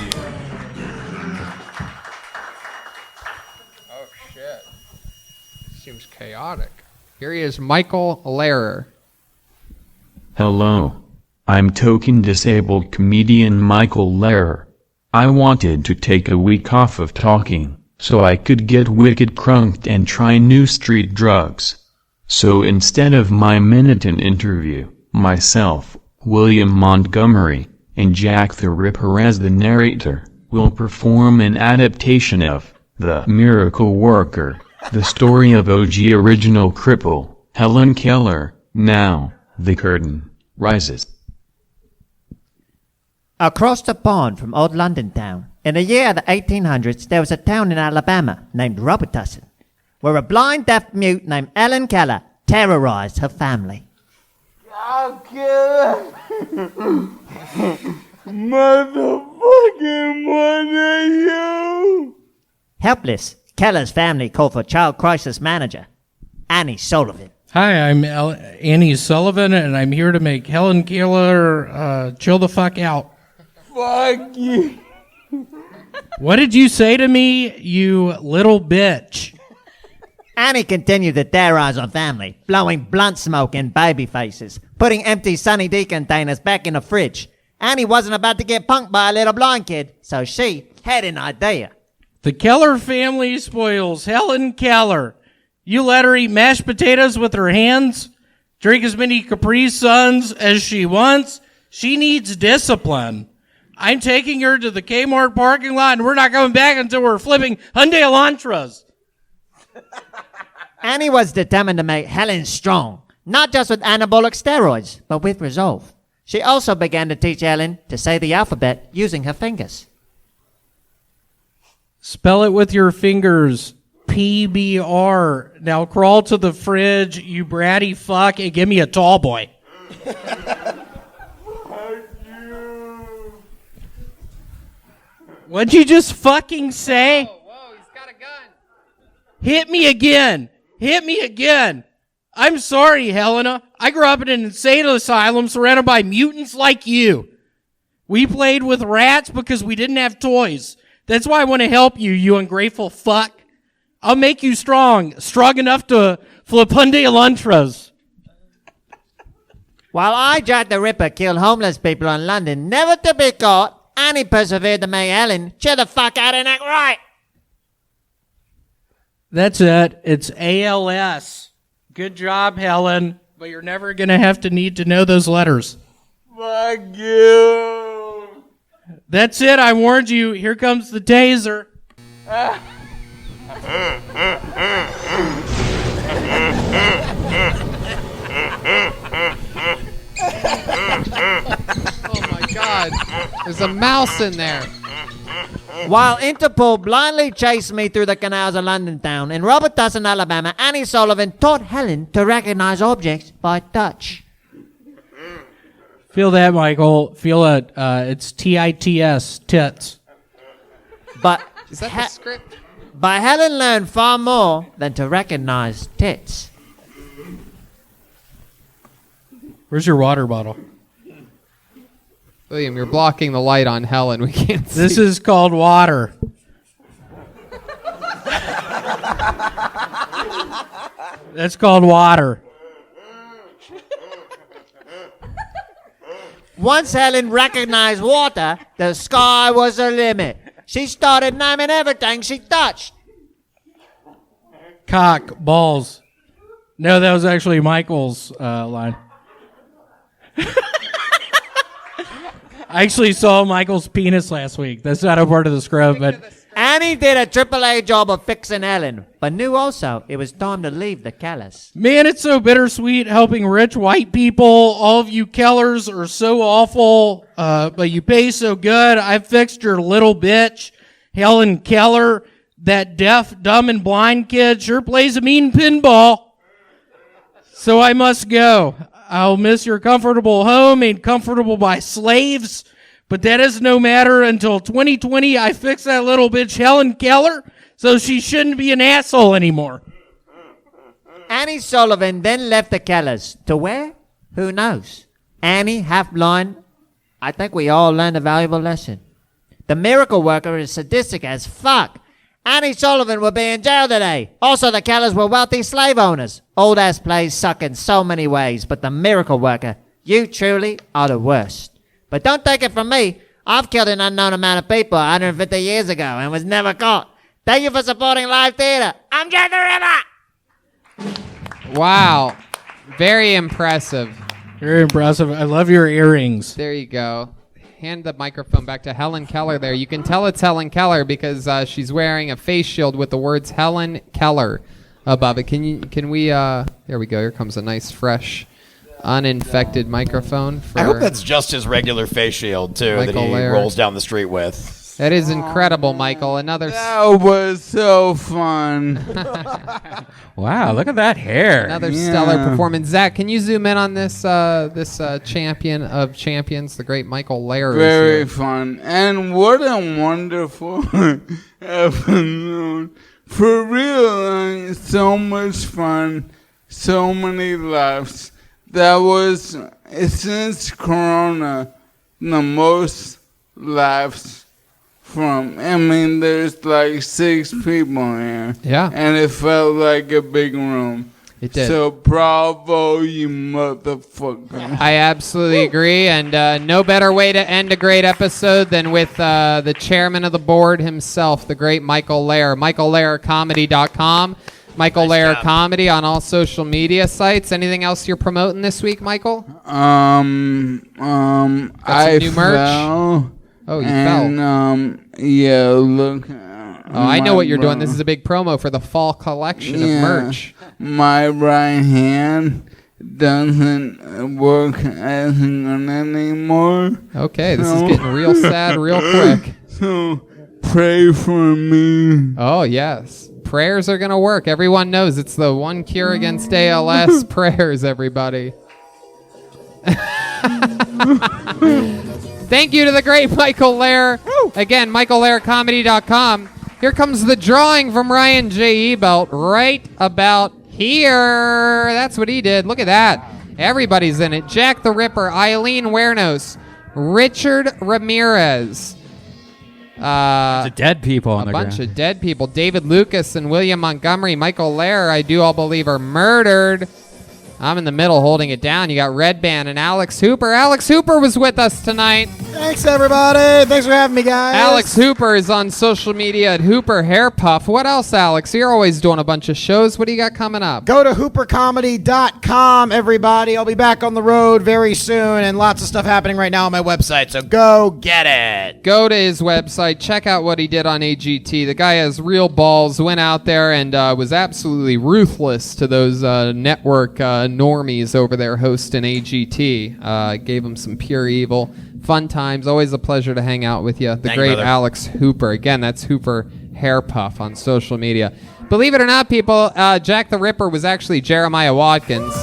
Oh, shit. Seems chaotic. Here he is, Michael Lehrer. Hello. I'm token disabled comedian Michael Lehrer. I wanted to take a week off of talking, so I could get wicked crunked and try new street drugs. So instead of my Minuten interview, myself, William Montgomery, and Jack the Ripper as the narrator, will perform an adaptation of The Miracle Worker, the story of OG original cripple, Helen Keller. Now, the curtain rises. Across the pond from old London town, in the year of the 1800s, there was a town in Alabama named Robertson, where a blind deaf mute named Helen Keller terrorized her family. I'll kill motherfucking one of you. Helpless, Keller's family called for child crisis manager, Annie Sullivan. Hi, I'm Annie Sullivan, and I'm here to make Helen Keller chill the fuck out. Fuck you. What did you say to me, you little bitch? Annie continued to terrorize her family, blowing blunt smoke in baby faces, putting empty Sunny D containers back in the fridge. Annie wasn't about to get punked by a little blind kid, so she had an idea. The Keller family spoils Helen Keller. You let her eat mashed potatoes with her hands, drink as many Capri Suns as she wants. She needs discipline. I'm taking her to the Kmart parking lot, and we're not coming back until we're flipping Hyundai Elantras. Annie was determined to make Helen strong, not just with anabolic steroids, but with resolve. She also began to teach Helen to say the alphabet using her fingers. Spell it with your fingers. PBR. Now crawl to the fridge, you bratty fuck, and give me a tall boy. What'd you just fucking say? Whoa, he's got a gun. Hit me again. Hit me again. I'm sorry, Helena. I grew up in an insane asylum surrounded by mutants like you. We played with rats because we didn't have toys. That's why I want to help you, you ungrateful fuck. I'll make you strong enough to flip Hyundai Elantras. While I, Jack the Ripper, killed homeless people in London, never to be caught, Annie persevered to make Helen chill the fuck out and act right. That's it. It's ALS. Good job, Helen. But you're never going to have to need to know those letters. Fuck you. That's it. I warned you. Here comes the taser. Oh my God. There's a mouse in there. While Interpol blindly chased me through the canals of London town, in Robertson, Alabama, Annie Sullivan taught Helen to recognize objects by touch. Feel that, Michael. Feel it. It's TITS, tits. But is that the script? But Helen learned far more than to recognize tits. Where's your water bottle? William, you're blocking the light on Helen. We can't see. This is called water. That's called water. Once Helen recognized water, the sky was the limit. She started naming everything she touched. Cock, balls. No, that was actually Michael's line. I actually saw Michael's penis last week. That's not a part of the scrub, but Annie did a AAA job of fixing Helen, but knew also it was time to leave the callous. man, it's so bittersweet helping rich white people. All of you Kellers are so awful, but you pay so good. I fixed your little bitch, Helen Keller. That deaf, dumb, and blind kid sure plays a mean pinball. So I must go. I'll miss your comfortable home made comfortable by slaves, but that is no matter until 2020 I fix that little bitch Helen Keller so she shouldn't be an asshole anymore. Annie Sullivan then left the Kellers. To where? Who knows? Annie, half blind. I think we all learned a valuable lesson. The miracle worker is sadistic as fuck. Annie Sullivan will be in jail today. Also, the Kellers were wealthy slave owners. Old-ass plays suck in so many ways, but the miracle worker, you truly are the worst. But don't take it from me. I've killed an unknown amount of people 150 years ago and was never caught. Thank you for supporting live theater. I'm Jack the Ripper. Wow. Very impressive. Very impressive. I love your earrings. There you go. Hand the microphone back to Helen Keller there. You can tell it's Helen Keller because she's wearing a face shield with the words Helen Keller above it. Can we there we go. Here comes a nice fresh uninfected microphone for I hope that's just his regular face shield too Michael that he Lehrer. rolls down the street with. That is incredible, Michael. That was so fun. Wow, look at that hair. Another stellar performance. Zach, can you zoom in on this champion of champions, the great Michael Lehrer? Very fun. And what a wonderful afternoon. For real, so much fun. So many laughs. That was, since Corona, the most laughs from. I mean, there's like 6 people here. Yeah. And it felt like a big room. It did. So bravo, you motherfucker. I absolutely agree, and no better way to end a great episode than with the chairman of the board himself, the great Michael Lehrer. MichaelLehrerComedy.com. Michael Lehrer Comedy on all social media sites. Anything else you're promoting this week, Michael? Got some new merch? Oh, you fell. Yeah, look. I know what you're doing. This is a big promo for the fall collection of merch. My right hand doesn't work as good anymore. Okay, this is getting real sad real quick. So pray for me. Oh, yes. Prayers are going to work. Everyone knows it's the one cure against ALS. Prayers, everybody. Thank you to the great Michael Lehrer. Again, michaellehrercomedy.com. Here comes the drawing from Ryan J. Ebelt right about here. That's what he did. Look at that. Everybody's in it. Jack the Ripper, Eileen Wernos, Richard Ramirez. Bunch of dead people on the ground. A bunch of dead people. David Lucas and William Montgomery. Michael Lehrer, I do all believe, are murdered. I'm in the middle holding it down. You got Redban and Alex Hooper. Alex Hooper was with us tonight. Thanks, everybody. Thanks for having me, guys. Alex Hooper is on social media at Hooper Hair Puff. What else, Alex? You're always doing a bunch of shows. What do you got coming up? Go to hoopercomedy.com, everybody. I'll be back on the road very soon, and lots of stuff happening right now on my website, so go get it. Go to his website. Check out what he did on AGT. The guy has real balls, went out there and was absolutely ruthless to those network normies over there hosting AGT. Gave him some pure evil. Fun times. Always a pleasure to hang out with you. The great brother. Alex Hooper. Again, that's Hooper Hair Puff on social media. Believe it or not, people, Jack the Ripper was actually Jeremiah Watkins.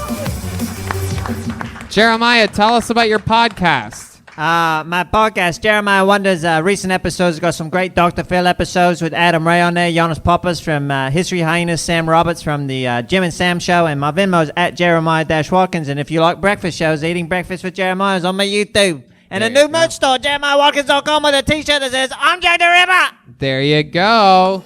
Jeremiah, tell us about your podcast. My podcast, Jeremiah Wonders, recent episodes, got some great Dr. Phil episodes with Adam Ray on there, Jonas Poppers from History Hyenas, Sam Roberts from the Jim and Sam Show, and my Venmo's at Jeremiah-Watkins. And if you like breakfast shows, Eating Breakfast with Jeremiah is on my YouTube. And a new merch store, JeremiahWatkins.com, with a t-shirt that says, I'm Jack the Ripper. There you go.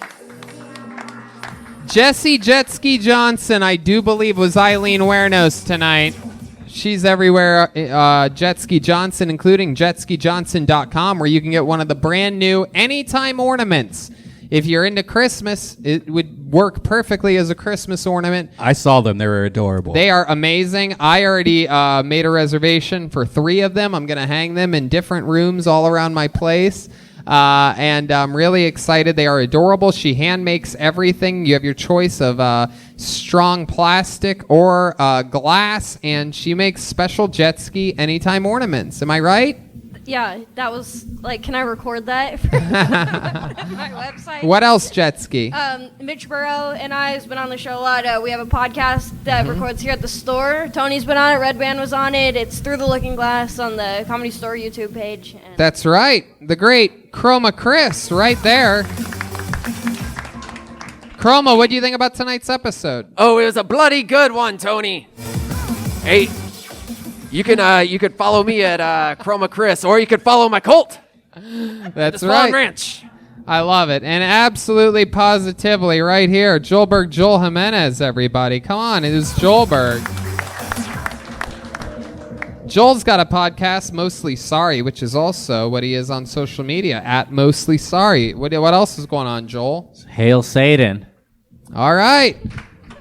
Jessie Johnston, I do believe, was Eileen Wernos tonight. She's everywhere, Jetski Johnson, including jetskijohnson.com, where you can get one of the brand new Anytime ornaments. If you're into Christmas, it would work perfectly as a Christmas ornament. I saw them. They were adorable. They are amazing. I already made a reservation for 3 of them. I'm going to hang them in different rooms all around my place. And I'm really excited. They are adorable. She hand makes everything. You have your choice of strong plastic or glass, and she makes special jet ski Anytime ornaments. Am I right? Yeah, that was like, can I record that for my website? What else, jet ski? Mitch Burrow and I has been on the show a lot. We have a podcast that records here at the store. Tony's been on it. Redban was on it. It's Through the Looking Glass on the Comedy Store YouTube page. That's right. The great Chroma Chris right there. Chroma, what do you think about tonight's episode? Oh, it was a bloody good one, Tony. Hey, you can follow me at Chroma Chris, or you could follow my cult. That's the right. Ranch. I love it. And absolutely positively right here, Joel Jimenez, everybody. Come on, it is Joelberg. Joel's got a podcast, Mostly Sorry, which is also what he is on social media, at Mostly Sorry. What else is going on, Joel? Hail Satan. All right.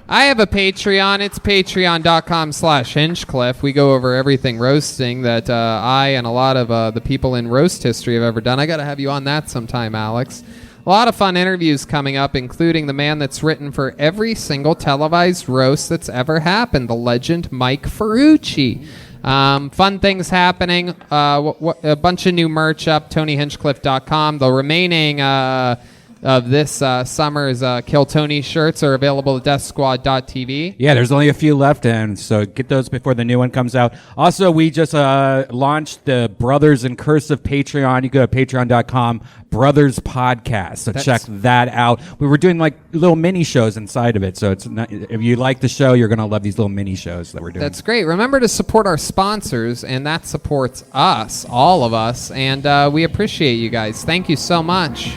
I have a Patreon. It's patreon.com/Hinchcliffe. We go over everything roasting that I and a lot of the people in roast history have ever done. I got to have you on that sometime, Alex. A lot of fun interviews coming up, including the man that's written for every single televised roast that's ever happened, the legend Mike Ferrucci. Fun things happening. A bunch of new merch up, TonyHinchcliffe.com. The remaining of this summer's Kill Tony shirts are available at DeathSquad.tv. Yeah, there's only a few left, and so get those before the new one comes out. Also, we just launched the Brothers in Cursive Patreon. You go to patreon.com, Brothers Podcast. So check that out. We were doing like little mini shows inside of it. So it's not, if you like the show, you're going to love these little mini shows that we're doing. That's great. Remember to support our sponsors, and that supports us, all of us. And we appreciate you guys. Thank you so much.